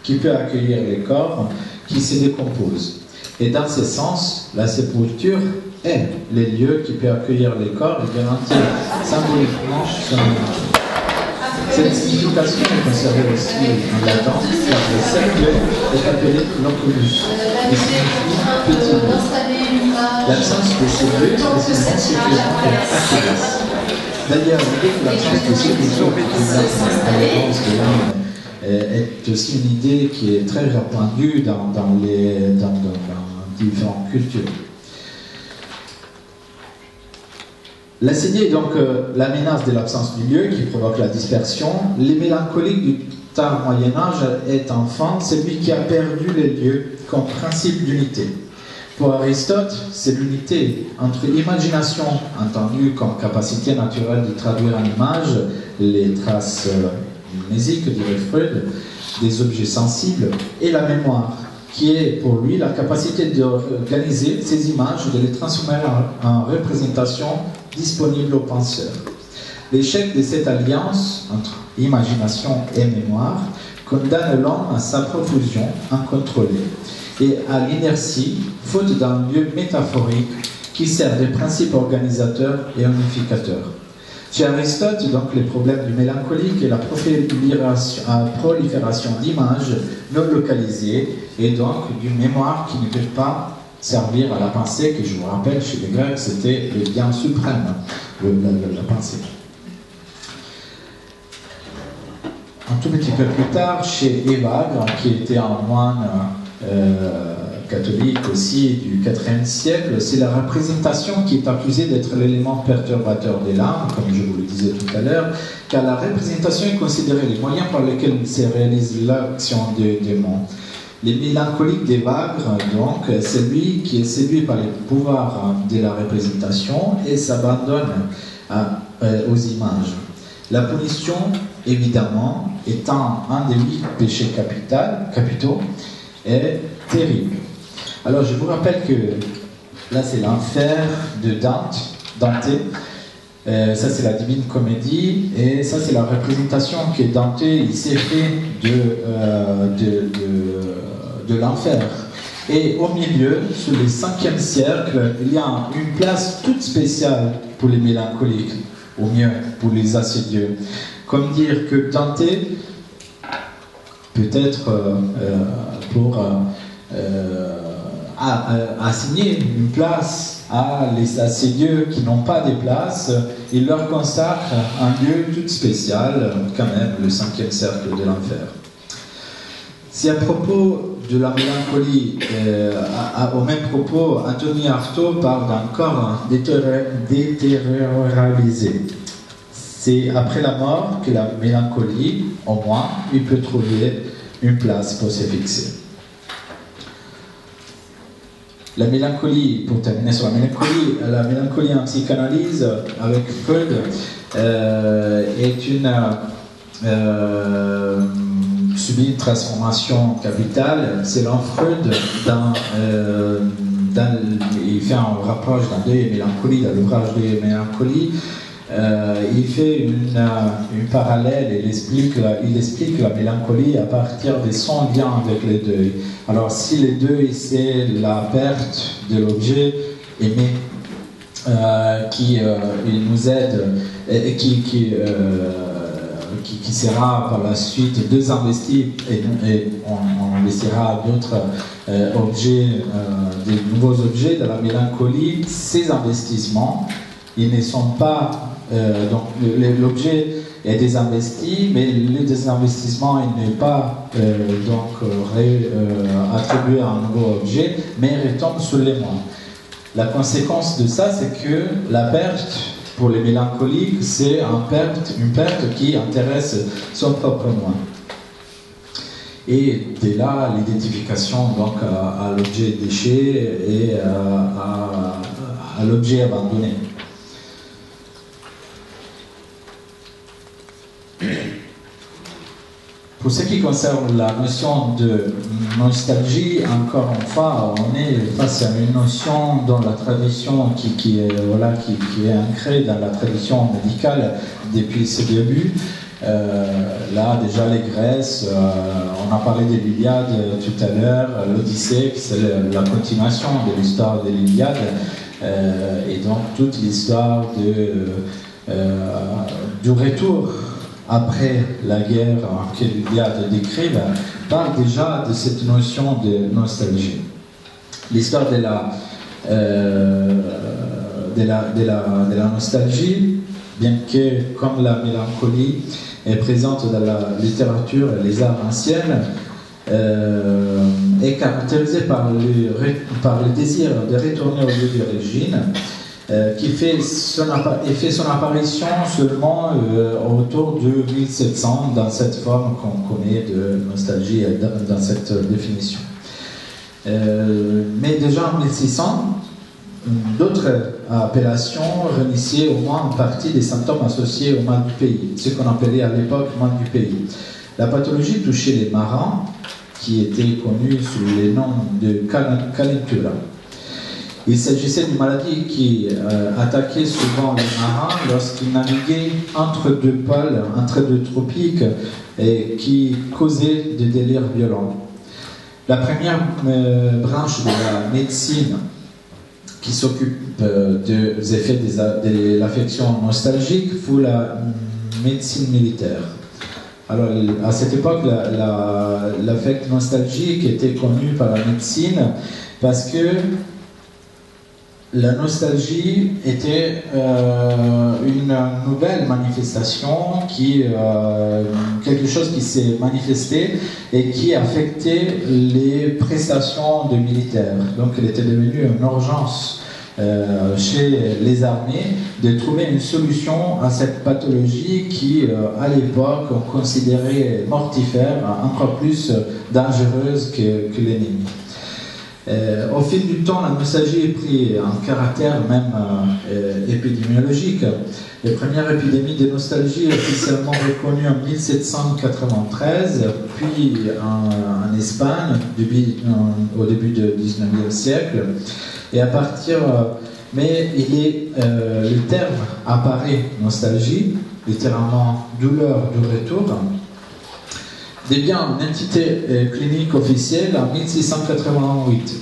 qui peut accueillir les corps qui se décomposent. Et dans ce sens, la sépulture est le lieu qui peut accueillir les corps et garantir symboliquement son image. Cette signification est conservée aussi en latin, car le cercle est appelé l'oculus, qui signifie petit lieu. L'absence de ces lieux est spécifiquement Akédès. D'ailleurs, l'idée que l'absence de sépulture est aussi une idée qui est très répandue dans différentes cultures. L'assédié est donc la menace de l'absence du lieu qui provoque la dispersion. Les mélancoliques du tard Moyen-Âge est enfin celui qui a perdu les lieux comme principe d'unité. Pour Aristote, c'est l'unité entre imagination, entendue comme capacité naturelle de traduire en image les traces mnésiques, dirait Freud, des objets sensibles, et la mémoire, qui est pour lui la capacité d'organiser ces images, de les transformer en représentations disponibles aux penseurs. L'échec de cette alliance entre imagination et mémoire condamne l'homme à sa profusion incontrôlée et à l'inertie, faute d'un lieu métaphorique qui sert de principe organisateur et unificateur. Chez Aristote, donc, les problèmes du mélancolique et la prolifération d'images non localisées et donc d'une mémoire qui ne peut pas servir à la pensée, que je vous rappelle, chez les Grecs, c'était le bien suprême, la pensée. Un tout petit peu plus tard, chez Évagre, qui était un moine catholique aussi du IVe siècle, c'est la représentation qui est accusée d'être l'élément perturbateur de l'âme, comme je vous le disais tout à l'heure, car la représentation est considérée les moyens par lesquels se réalise l'action des démons. Les mélancoliques d'Évagre, donc, c'est lui qui est séduit par les pouvoirs de la représentation et s'abandonne aux images. La punition, évidemment, étant un des 8 péchés capitaux, est terrible. Alors je vous rappelle que là c'est l'enfer de Dante. Ça c'est la Divine Comédie et ça c'est la représentation que Dante il s'est fait de l'enfer. Et au milieu, sous le 5e siècle, il y a une place toute spéciale pour les mélancoliques, au mieux pour les assédieux. Comme dire que Dante, peut-être pour assigner une place à les assédieux qui n'ont pas de place, il leur consacre un lieu tout spécial, quand même, le 5e cercle de l'enfer. Si à propos de la mélancolie, au même propos, Anthony Artaud parle d'un corps détérioralisé. C'est après la mort que la mélancolie, au moins, il peut trouver une place pour se fixer. La mélancolie, pour terminer sur la mélancolie en psychanalyse avec Freud est subit une transformation capitale. Selon Freud, il fait un rapproche dans Deuil et Mélancolie, dans l'ouvrage Deuil et Mélancolie, il fait une parallèle, il explique la mélancolie à partir de son lien avec le deuil. Alors si le deuil c'est la perte de l'objet aimé qui nous aide et qui sera par la suite désinvesti et on investira d'autres objets, des nouveaux objets de la mélancolie. Ces investissements, ils ne sont pas donc l'objet est désinvesti, mais le désinvestissement il n'est pas attribué à un nouveau objet, mais il retombe sur les mois. La conséquence de ça, c'est que la perte pour les mélancoliques, c'est une perte qui intéresse son propre moi. Et dès là, l'identification donc à l'objet déchet et à l'objet abandonné. Pour ce qui concerne la notion de nostalgie, encore une fois, on est face à une notion dans la tradition qui est ancrée dans la tradition médicale depuis ses débuts. Là, déjà, les Grèces, on a parlé de l'Iliade tout à l'heure, l'Odyssée, c'est la continuation de l'histoire de l'Iliade, et donc toute l'histoire du retour après la guerre que l'Iliade décrit parle déjà de cette notion de nostalgie. L'histoire de la nostalgie, bien que comme la mélancolie est présente dans la littérature et les arts anciennes, est caractérisée par le désir de retourner au lieu d'origine, qui fait son apparition seulement autour de 1700 dans cette forme qu'on connaît de nostalgie dans cette définition. Mais déjà en 1600, d'autres appellations réunissaient au moins en partie des symptômes associés au mal du pays, ce qu'on appelait à l'époque mal du pays. La pathologie touchait les marins, qui étaient connus sous les noms de canicula. Il s'agissait d'une maladie qui attaquait souvent les marins lorsqu'ils naviguaient entre deux pôles, entre deux tropiques, et qui causait des délires violents. La première branche de la médecine qui s'occupe des effets de l'affection nostalgique fut la médecine militaire. Alors, à cette époque, l'affect nostalgique était connu par la médecine parce que la nostalgie était une nouvelle manifestation, quelque chose qui s'est manifesté et qui affectait les prestations de militaires. Donc il était devenu une urgence chez les armées de trouver une solution à cette pathologie qui, à l'époque, on considérait mortifère, encore plus dangereuse que l'ennemi. Au fil du temps, la nostalgie a pris un caractère même épidémiologique. Les premières épidémies de nostalgie officiellement reconnues en 1793, puis en Espagne au début du 19e siècle. Et à partir, le terme apparaît nostalgie, littéralement douleur du retour, devient une entité clinique officielle en 1688,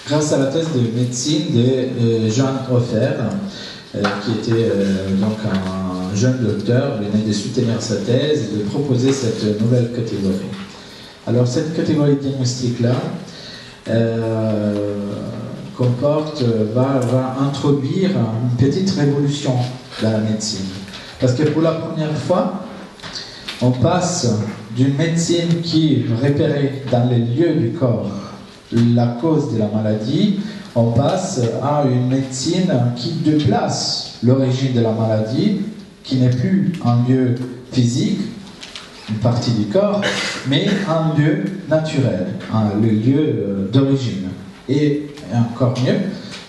grâce à la thèse de médecine de Jean Hofer, qui était donc un jeune docteur, il venait de soutenir sa thèse et de proposer cette nouvelle catégorie. Alors cette catégorie diagnostique-là va introduire une petite révolution dans la médecine. Parce que pour la première fois, on passe d'une médecine qui repérait dans les lieux du corps la cause de la maladie, on passe à une médecine qui déplace l'origine de la maladie, qui n'est plus un lieu physique, une partie du corps, mais un lieu naturel, le lieu d'origine. Et encore mieux,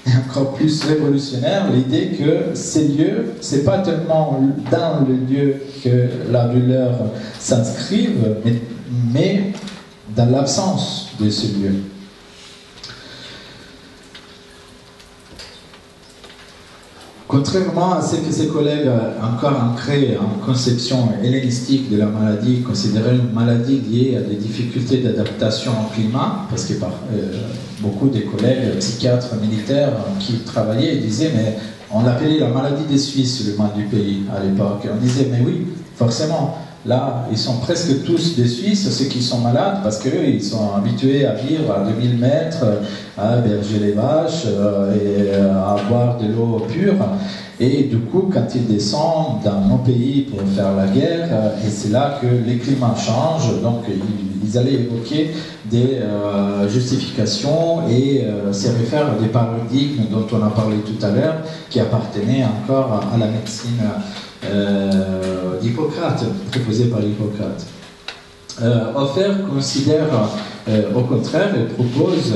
et encore plus révolutionnaire, l'idée que ces lieux, c'est pas tellement dans le lieu que la douleur s'inscrive, mais dans l'absence de ce lieu. Contrairement à ce que ses collègues encore ancrés en conception hellénistique de la maladie, considéraient une maladie liée à des difficultés d'adaptation au climat, parce que beaucoup des collègues psychiatres militaires qui travaillaient disaient mais on l'appelait la maladie des Suisses, le mal du pays à l'époque. On disait mais oui, forcément. Là, ils sont presque tous des Suisses, ceux qui sont malades, parce qu'eux, ils sont habitués à vivre à 2000 mètres, à berger les vaches et à boire de l'eau pure. Et du coup, quand ils descendent dans nos pays pour faire la guerre, et c'est là que les climats changent, donc ils allaient évoquer des justifications et se réfèrent à des paradigmes dont on a parlé tout à l'heure, qui appartenaient encore à la médecine d'Hippocrate, proposé par Hippocrate. Hoffer considère au contraire et propose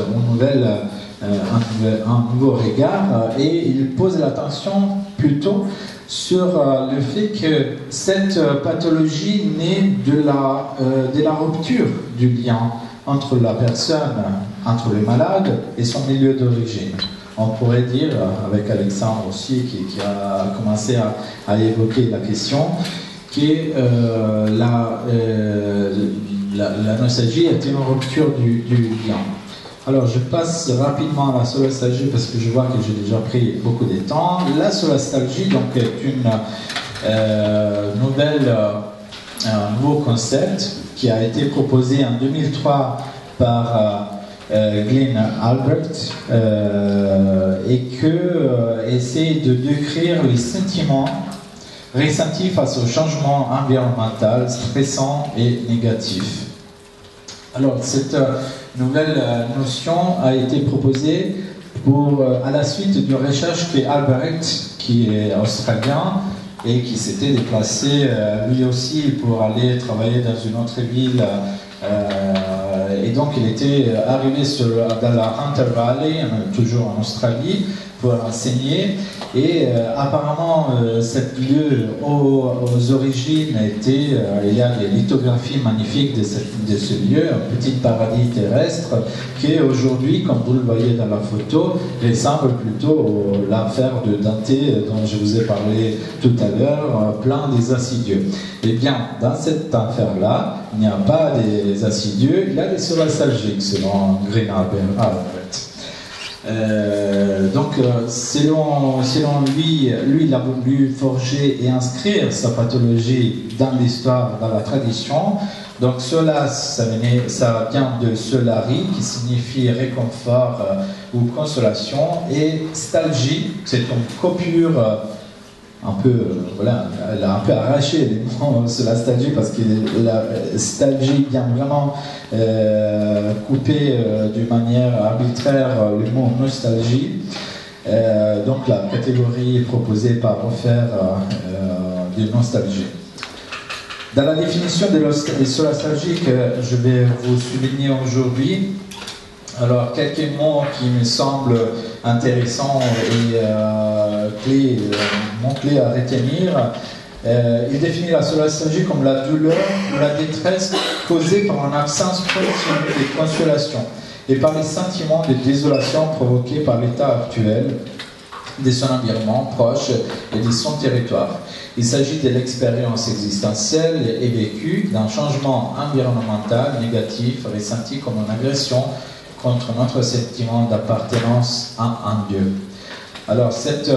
un nouveau regard et il pose l'attention plutôt sur le fait que cette pathologie naît de la rupture du lien entre la personne, entre le malade et son milieu d'origine. On pourrait dire, avec Alexandre aussi, qui a commencé à évoquer la question, que la nostalgie était une rupture du lien. Alors, je passe rapidement à la solastalgie parce que je vois que j'ai déjà pris beaucoup de temps. La solastalgie, donc, est un nouveau concept qui a été proposé en 2003 par Glenn Albrecht et que essaie de décrire les sentiments ressentis face au changement environnemental stressant et négatif. Alors cette nouvelle notion a été proposée à la suite d'une recherche que Albrecht, qui est australien et qui s'était déplacé lui aussi pour aller travailler dans une autre ville. Et donc il était arrivé dans la Hunter Valley, toujours en Australie, pour enseigner. Et apparemment, cet lieu aux origines il y a des lithographies magnifiques de ce lieu, un petit paradis terrestre, qui aujourd'hui, comme vous le voyez dans la photo, ressemble plutôt à l'enfer de Dante dont je vous ai parlé tout à l'heure, plein des assidieux. Eh bien, dans cet enfer-là, il n'y a pas des assidieux, il y a des solastalgiques, selon Glenn Albrecht. Donc, selon lui, il a voulu forger et inscrire sa pathologie dans l'histoire, dans la tradition. Donc, solas, ça vient de solari, qui signifie réconfort ou consolation, et stalgie, c'est une coupure. Elle a un peu arraché les mots sur la nostalgie parce que la nostalgie vient vraiment couper d'une manière arbitraire le mot nostalgie. Donc la catégorie proposée par Hoffer de nostalgie. Dans la définition de nostalgie que je vais vous souligner aujourd'hui, alors quelques mots qui me semblent intéressants et clés à retenir. Il définit la solastalgie comme la douleur ou la détresse causée par une absence continue de consolation et par les sentiments de désolation provoqués par l'état actuel de son environnement proche et de son territoire. Il s'agit de l'expérience existentielle et vécue d'un changement environnemental négatif ressenti comme une agression contre notre sentiment d'appartenance à un Dieu. Alors cette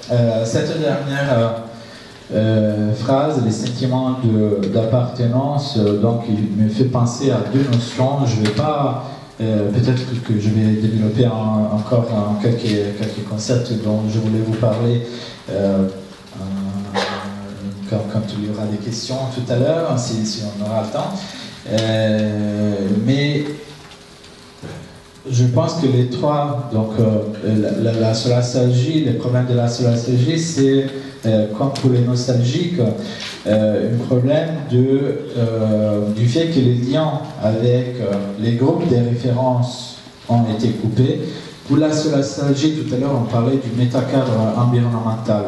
dernière phrase, les sentiments d'appartenance, donc il me fait penser à deux notions. Je vais pas, peut-être que je vais développer encore quelques concepts dont je voulais vous parler quand il y aura des questions tout à l'heure, si on aura le temps. Mais je pense que les trois, donc la solastalgie, les problèmes de la solastalgie, c'est comme pour les nostalgiques, un problème du fait que les liens avec les groupes de référence ont été coupés. Pour la solastalgie, tout à l'heure, on parlait du métacadre environnemental.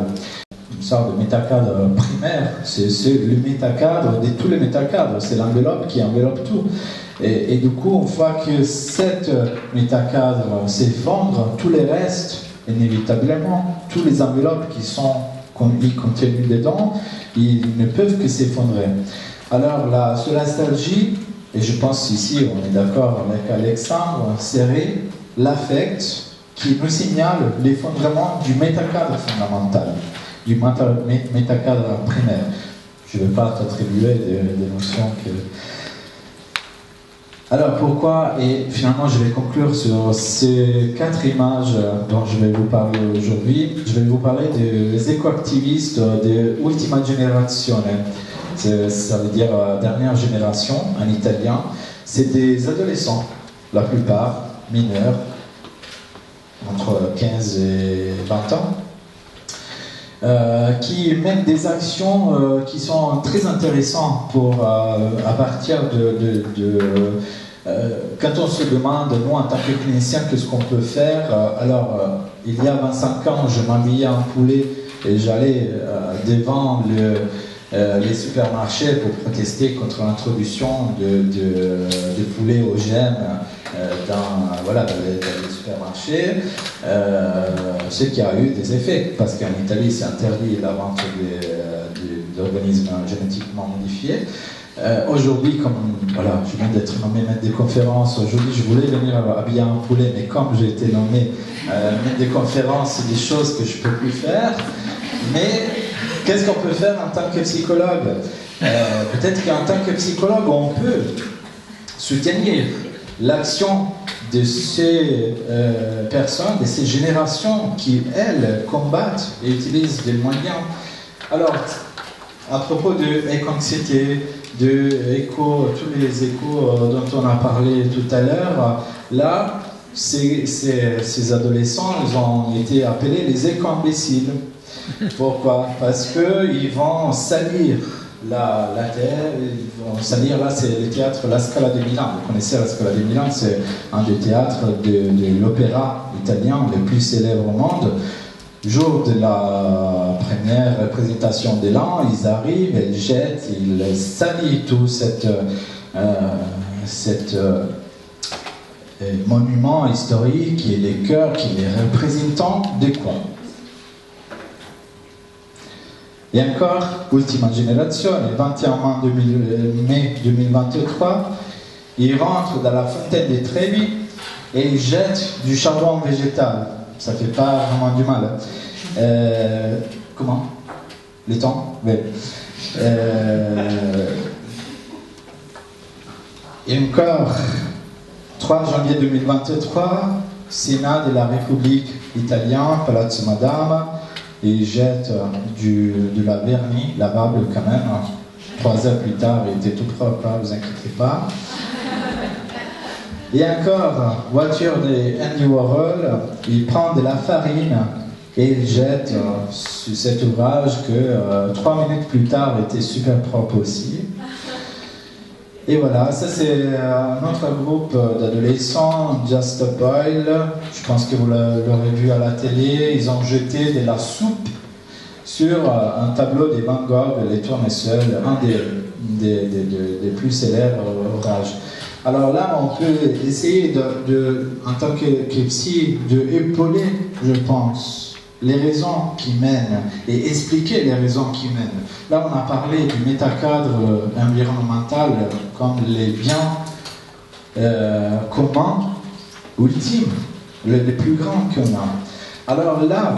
Une sorte de métacadre primaire, c'est le métacadre de tous les métacadres, c'est l'enveloppe qui enveloppe tout. Et du coup, une fois que cette métacadre s'effondre, tout le reste inévitablement, tous les enveloppes qui sont contenues dedans, ils ne peuvent que s'effondrer. Alors la solastalgie, et je pense ici, on est d'accord avec Alexandre, serait l'affect qui nous signale l'effondrement du métacadre fondamental, du métacadre primaire. Je ne vais pas t'attribuer des notions que... Alors pourquoi, et finalement je vais conclure sur ces 4 images dont je vais vous parler aujourd'hui. Je vais vous parler des écoactivistes de Ultima Generazione, ça veut dire dernière génération en italien. C'est des adolescents, la plupart mineurs, entre 15 et 20 ans, qui mènent des actions qui sont très intéressantes à partir quand on se demande, nous en tant que cliniciens, qu'est-ce qu'on peut faire. Il y a 25 ans, je m'habillais en poulet et j'allais devant les supermarchés pour protester contre l'introduction de poulet OGM dans les supermarchés, ce qui a eu des effets, parce qu'en Italie c'est interdit la vente d'organismes génétiquement modifiés. Aujourd'hui, comme je viens d'être nommé maître de conférence, aujourd'hui je voulais venir habiller un poulet, mais comme j'ai été nommé maître de conférence, c'est des choses que je ne peux plus faire. Mais qu'est-ce qu'on peut faire en tant que psychologue? Peut-être qu'en tant que psychologue, on peut soutenir l'action de ces personnes, de ces générations qui, elles, combattent et utilisent des moyens. Alors, à propos de éco-anxiété, tous les échos dont on a parlé tout à l'heure, là, ces adolescents, ils ont été appelés les éco-imbéciles. Pourquoi? Parce qu'ils vont salir la terre, ils vont salir, là c'est le théâtre La Scala di Milan. Vous connaissez La Scala di Milan, c'est un des théâtres de l'opéra italien le plus célèbre au monde. Jour de la première représentation de l'an, ils arrivent, ils jettent, ils salissent tout cet monument historique qui est les cœurs, qui est les représentants de quoi? Et encore, Ultima Generazione, le 21 mai 2023, ils rentrent dans la fontaine des Trevi et ils jettent du charbon végétal. Ça fait pas vraiment du mal. Comment? Les temps? Oui. Et encore, 3 janvier 2023, Sénat de la République italienne, Palazzo Madama, et ils jettent de la vernis lavable quand même. 3 heures plus tard, il était tout propre, ne vous inquiétez pas. Et encore, voiture de Andy Warhol, il prend de la farine et il jette sur cet ouvrage que 3 minutes plus tard était super propre aussi. Et voilà, ça c'est un autre groupe d'adolescents, Just Stop Oil. Je pense que vous l'aurez vu à la télé. Ils ont jeté de la soupe sur un tableau des Van Gogh, Les Tournesols, un des plus célèbres ouvrages. Alors là, on peut essayer en tant que psy, d'épauler, je pense, les raisons qui mènent et expliquer les raisons qui mènent. Là, on a parlé du métacadre environnemental comme les biens communs, ultimes, les plus grands qu'on a. Alors là,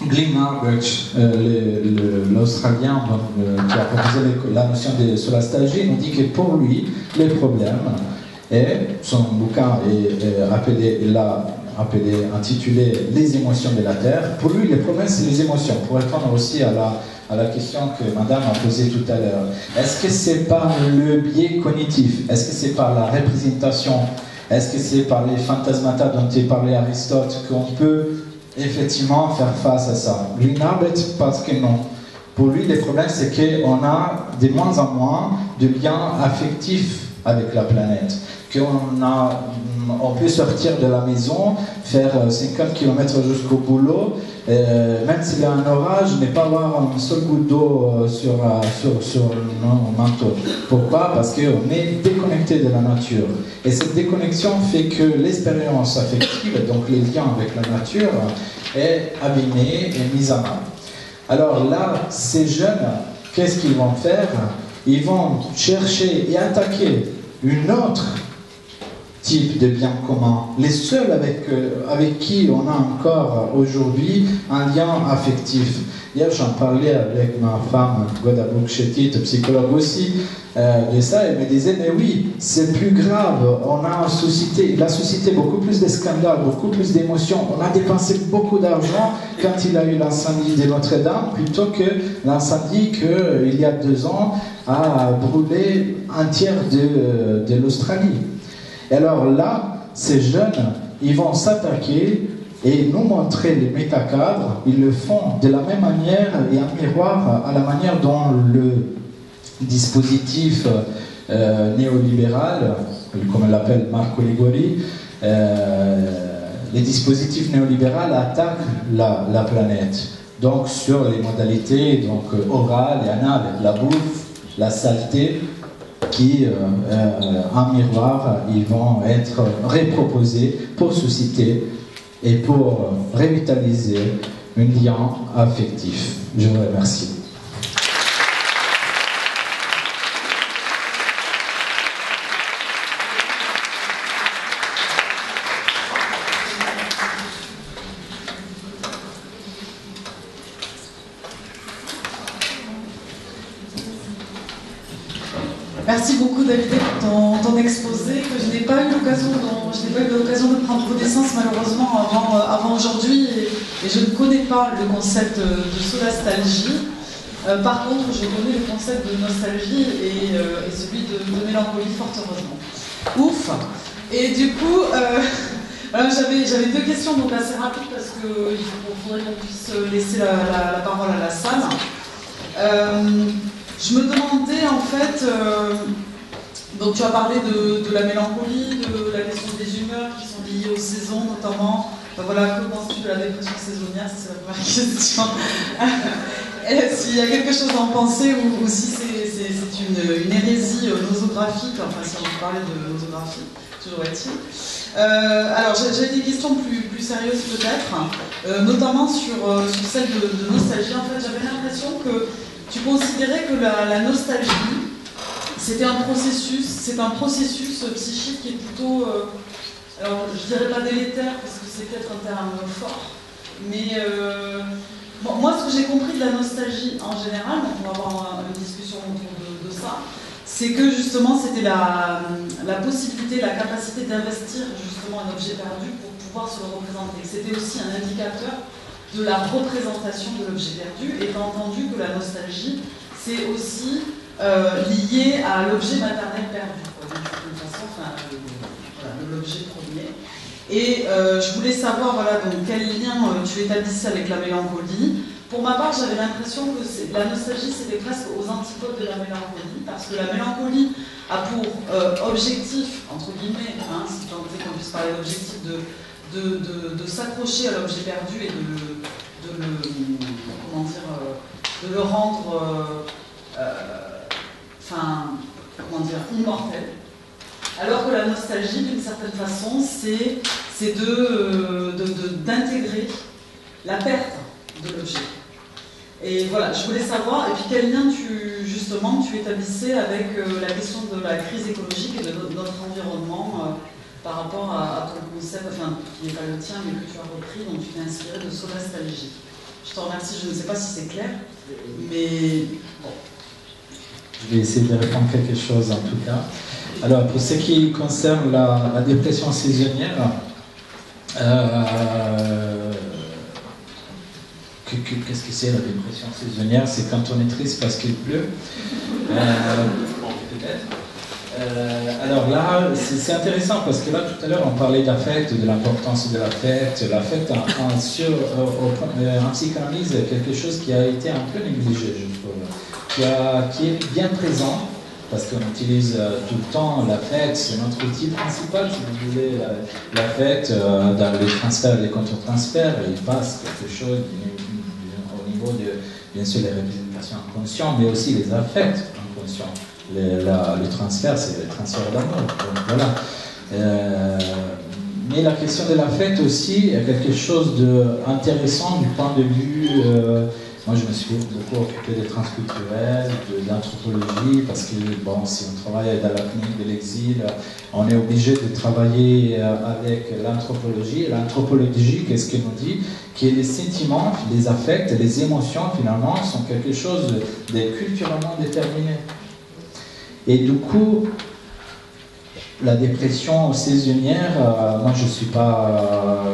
Glenn Arbert, l'Australien qui a proposé la notion de solastalgie, nous dit que pour lui, les problèmes, et son bouquin est intitulé Les émotions de la Terre, pour lui, les problèmes, c'est les émotions. Pour répondre aussi à la question que madame a posée tout à l'heure, est-ce que c'est par le biais cognitif? Est-ce que c'est par la représentation? Est-ce que c'est par les fantasmata dont est parlé Aristote qu'on peut effectivement faire face à ça? Glenn Arbert pense que non. Pour lui, le problème, c'est qu'on a de moins en moins de liens affectifs avec la planète, qu'on a on peut sortir de la maison, faire 50 km jusqu'au boulot, même s'il y a un orage, ne pas avoir un seul goutte d'eau sur nos manteaux. Pourquoi? Parce qu'on est déconnecté de la nature. Et cette déconnexion fait que l'expérience affective, donc les liens avec la nature, est abîmée et mise à mal. Alors là, ces jeunes, qu'est-ce qu'ils vont faire? Ils vont chercher et attaquer une autre type de bien commun, les seuls avec qui on a encore aujourd'hui un lien affectif. Hier, j'en parlais avec ma femme, Goda Boukchetit, psychologue aussi, de ça. Elle me disait, mais oui, c'est plus grave. Il a suscité beaucoup plus de scandales, beaucoup plus d'émotions. On a dépensé beaucoup d'argent quand il a eu l'incendie de Notre-Dame, plutôt que l'incendie qu'il y a 2 ans a brûlé un tiers de l'Australie. Et alors là, ces jeunes, ils vont s'attaquer et nous montrer les métacadres. Ils le font de la même manière et un miroir à la manière dont le dispositif néolibéral, comme l'appelle Marco Ligori, les dispositifs néolibéraux attaquent la planète. Donc sur les modalités orales et anales, la bouffe, la saleté, qui, en miroir, ils vont être reproposés pour susciter et pour revitaliser un lien affectif. Je vous remercie. Merci beaucoup David pour ton exposé que je n'ai pas eu l'occasion de prendre connaissance malheureusement avant aujourd'hui et je ne connais pas le concept de solastalgie. Par contre, je connais le concept de nostalgie et celui de mélancolie, fort heureusement. Ouf. Et du coup, voilà, j'avais 2 questions donc assez rapides parce qu'il faudrait qu'on puisse laisser la parole à la salle. Je me demandais en fait, donc tu as parlé de la mélancolie, de la question des humeurs qui sont liées aux saisons notamment. Enfin, voilà, que penses-tu de la dépression saisonnière? C'est la première question. S'il y a quelque chose à en penser ou si c'est une hérésie nosographique, enfin si on veut parler de nosographie, toujours est-il. Alors j'ai des questions plus sérieuses peut-être, notamment sur celle de nostalgie. En fait j'avais l'impression que tu considérais que la nostalgie, c'est un processus psychique qui est plutôt, alors je dirais pas délétère parce que c'est peut-être un terme fort, mais moi ce que j'ai compris de la nostalgie en général, donc on va avoir une discussion autour de ça, c'est que justement c'était la possibilité, la capacité d'investir justement un objet perdu pour pouvoir se le représenter. C'était aussi un indicateur de la représentation de l'objet perdu, étant entendu que la nostalgie, c'est aussi lié à l'objet maternel perdu, d'une certaine façon, enfin, l'objet premier. Et je voulais savoir, voilà, donc, quel lien tu établissais avec la mélancolie. Pour ma part, j'avais l'impression que la nostalgie, c'était presque aux antipodes de la mélancolie, parce que la mélancolie a pour objectif, entre guillemets, hein, si tant est qu'on puisse parler d'objectif, de s'accrocher à l'objet perdu et de le rendre immortel. Alors que la nostalgie, d'une certaine façon, c'est d'intégrer la perte de l'objet. Et voilà, je voulais savoir, et puis quel lien tu établissais avec la question de la crise écologique et de notre environnement par rapport à ton concept, enfin, qui n'est pas le tien, mais que tu as repris, dont tu t'es inspiré de solastalgie. Je te remercie, je ne sais pas si c'est clair, mais bon. Je vais essayer de répondre quelque chose en tout cas. Alors, pour ce qui concerne la dépression saisonnière, qu'est-ce que c'est la dépression saisonnière? C'est quand on est triste parce qu'il pleut. Peut-être. Alors là, c'est intéressant parce que là, tout à l'heure, on parlait d'affect, de l'importance de l'affect. L'affect, en psychanalyse, quelque chose qui a été un peu négligé, je trouve, qui est bien présent parce qu'on utilise tout le temps la fête, c'est notre outil principal, si vous voulez. La fête, dans les transferts, les contre-transferts, il passe quelque chose au niveau de, bien sûr, les représentations inconscientes, mais aussi les affects inconscients. Le transfert, c'est le transfert d'amour. Voilà. Mais la question de la fête aussi est quelque chose d'intéressant du point de vue. Moi, je me suis beaucoup occupé des transculturels, de l'anthropologie, parce que bon, si on travaille dans la clinique de l'exil, on est obligé de travailler avec l'anthropologie. L'anthropologie, qu'est-ce qu'elle nous dit? Que les sentiments, les affects, les émotions, finalement, sont quelque chose de culturellement déterminé. Et du coup, la dépression saisonnière, moi je ne suis pas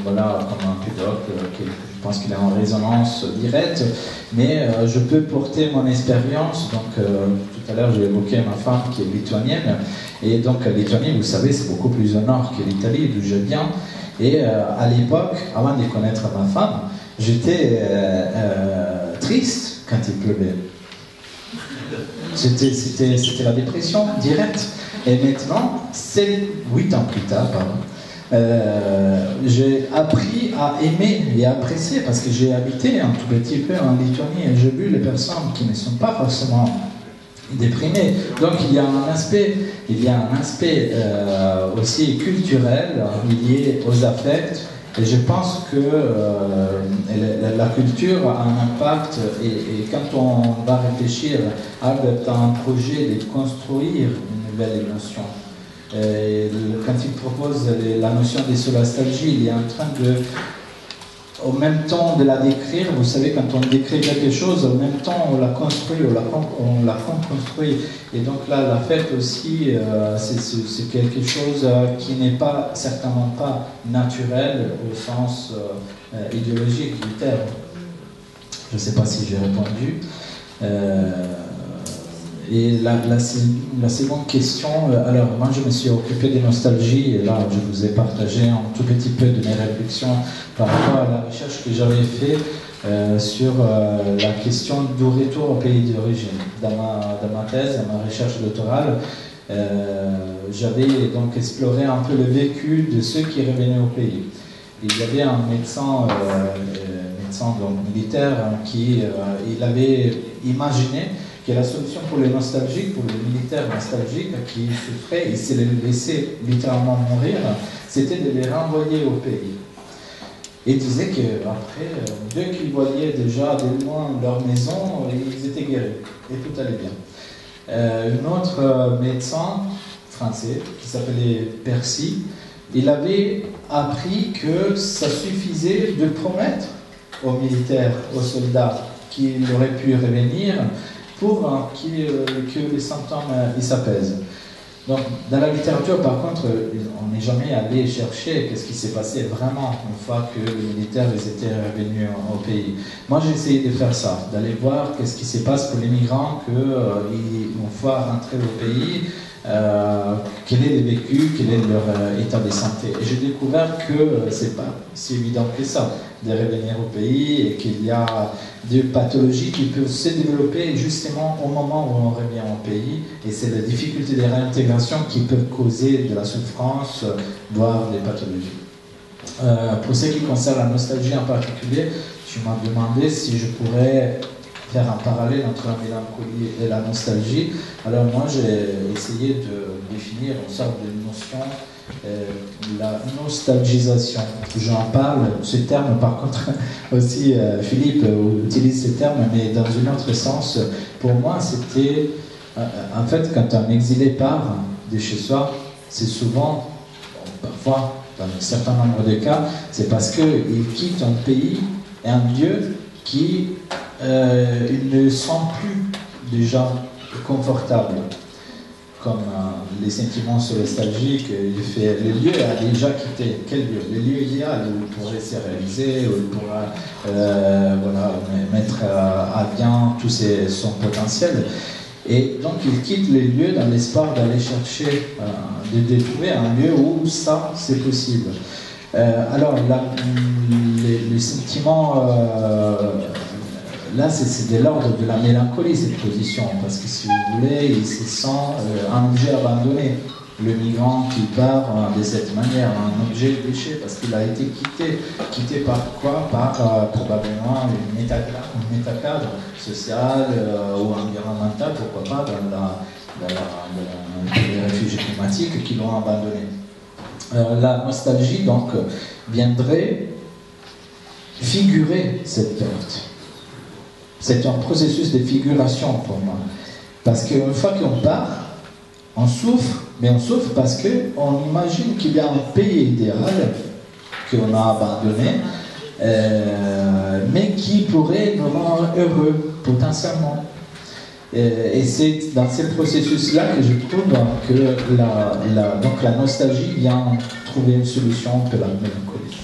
voilà, comme un pédoc, je pense qu'il est en résonance directe, mais je peux porter mon expérience. Donc tout à l'heure j'ai évoqué ma femme qui est lituanienne, et donc la Lituanie, vous savez, c'est beaucoup plus au nord que l'Italie, d'où je viens. Et à l'époque, avant de connaître ma femme, j'étais triste quand il pleuvait. C'était la dépression directe. Et maintenant, 8 ans plus tard, j'ai appris à aimer et à apprécier, parce que j'ai habité un tout petit peu en Lituanie et j'ai vu les personnes qui ne sont pas forcément déprimées. Donc il y a un aspect aussi culturel lié aux affects. Et je pense que la culture a un impact, et quand on va réfléchir à un projet de construire une nouvelle émotion, quand il propose la notion de solastalgie, il est en train de, au même temps de la décrire, vous savez, quand on décrit quelque chose, au même temps on la construit, on la construit. Et donc là, la fête aussi, c'est quelque chose qui n'est pas, certainement pas naturel au sens idéologique du terme. Je ne sais pas si j'ai répondu. Et la seconde question, alors moi je me suis occupé de nostalgie, et là je vous ai partagé un tout petit peu de mes réflexions par rapport à la recherche que j'avais faite sur la question du retour au pays d'origine. Dans ma thèse, dans ma recherche doctorale, j'avais donc exploré un peu le vécu de ceux qui revenaient au pays. Il y avait un médecin donc militaire qui il avait imaginé que la solution pour les nostalgiques, pour les militaires nostalgiques qui souffraient, ils se les laissaient littéralement mourir, c'était de les renvoyer au pays. Et il disait qu'après, dès qu'ils voyaient déjà de loin leur maison, ils étaient guéris et tout allait bien. Un autre médecin français qui s'appelait Percy, il avait appris que ça suffisait de promettre aux militaires, aux soldats qu'ils auraient pu revenir pour que les symptômes s'apaisent. Donc, dans la littérature, par contre, on n'est jamais allé chercher qu'est-ce qui s'est passé vraiment une fois que les militaires étaient revenus au pays. Moi, j'ai essayé de faire ça, d'aller voir qu'est-ce qui se passe pour les migrants une fois rentrés au pays, quel est le vécu, quel est leur état de santé. Et j'ai découvert que c'est pas si évident que ça de revenir au pays, et qu'il y a des pathologies qui peuvent se développer justement au moment où on revient au pays, et c'est la difficulté de réintégration qui peuvent causer de la souffrance, voire des pathologies. Pour ce qui concerne la nostalgie en particulier, tu m'as demandé si je pourrais faire un parallèle entre la mélancolie et la nostalgie. Alors moi j'ai essayé de définir une sorte de notion, la nostalgisation. J'en parle, ce terme par contre aussi Philippe utilise ce terme, mais dans un autre sens. Pour moi c'était, en fait quand un exilé part de chez soi, c'est souvent, parfois dans un certain nombre de cas, c'est parce qu'il quitte un pays et un lieu qui il ne sent plus déjà confortable, comme les sentiments nostalgiques. Le lieu a déjà quitté. Quel lieu? Le lieu idéal où il pourrait se réaliser, où il pourra mettre à bien tout son potentiel. Et donc il quitte les lieux dans l'espoir d'aller chercher, de trouver un lieu où ça c'est possible. Alors les sentiments là, c'est de l'ordre de la mélancolie, cette position, parce que si vous voulez, il se sent un objet abandonné. Le migrant qui part de cette manière, un objet de déchet, parce qu'il a été quitté. Quitté par quoi? Par probablement un métacadre social ou environnemental, pourquoi pas, dans les réfugiés climatiques qui l'ont abandonné. La nostalgie, donc, viendrait figurer cette perte. C'est un processus de figuration pour moi. Parce qu'une fois qu'on part, on souffre, mais on souffre parce qu'on imagine qu'il y a un pays idéal qu'on a abandonné, mais qui pourrait nous rendre heureux, potentiellement. Et c'est dans ce processus-là que je trouve que la nostalgie vient trouver une solution pour la mélancolie.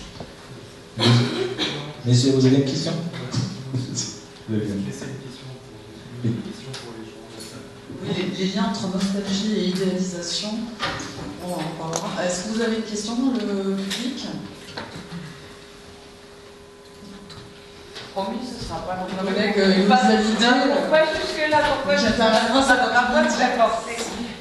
Messieurs, vous avez une question? C'est une question pour les gens de ça. Oui, les liens entre nostalgie et idéalisation, on en parlera. Est-ce que vous avez une question dans le public? Promis, ce sera pas long. Mon collègue, il vous a dit Pourquoi jusque-là? Pourquoi j'interviendrai, ça va pas vite. D'accord,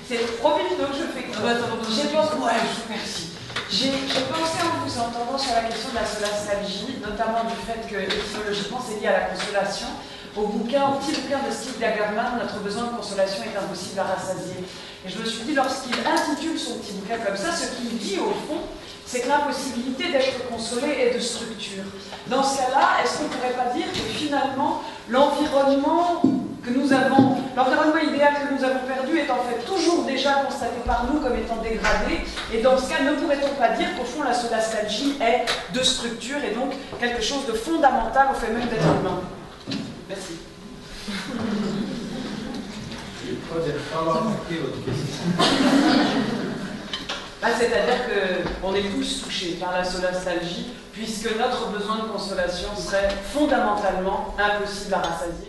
c'est promis, donc je fais quoi? J'ai pensé, ouais, je vous remercie. J'ai pensé en vous entendant sur la question de la solastalgie, notamment du fait que étymologiquement c'est lié à la consolation. Au petit bouquin de Steve Dagerman, Notre besoin de consolation est impossible à rassasier. Et je me suis dit, lorsqu'il intitule son petit bouquin comme ça, ce qu'il dit au fond, c'est que l'impossibilité d'être consolé est de structure. Dans ce cas-là, est-ce qu'on ne pourrait pas dire que finalement, l'environnement idéal que nous avons perdu est en fait toujours déjà constaté par nous comme étant dégradé, et dans ce cas, ne pourrait-on pas dire qu'au fond, la solastalgie est de structure et donc quelque chose de fondamental au fait même d'être humain? Merci. C'est-à-dire qu'on est tous touchés par la solastalgie, puisque notre besoin de consolation serait fondamentalement impossible à rassasier.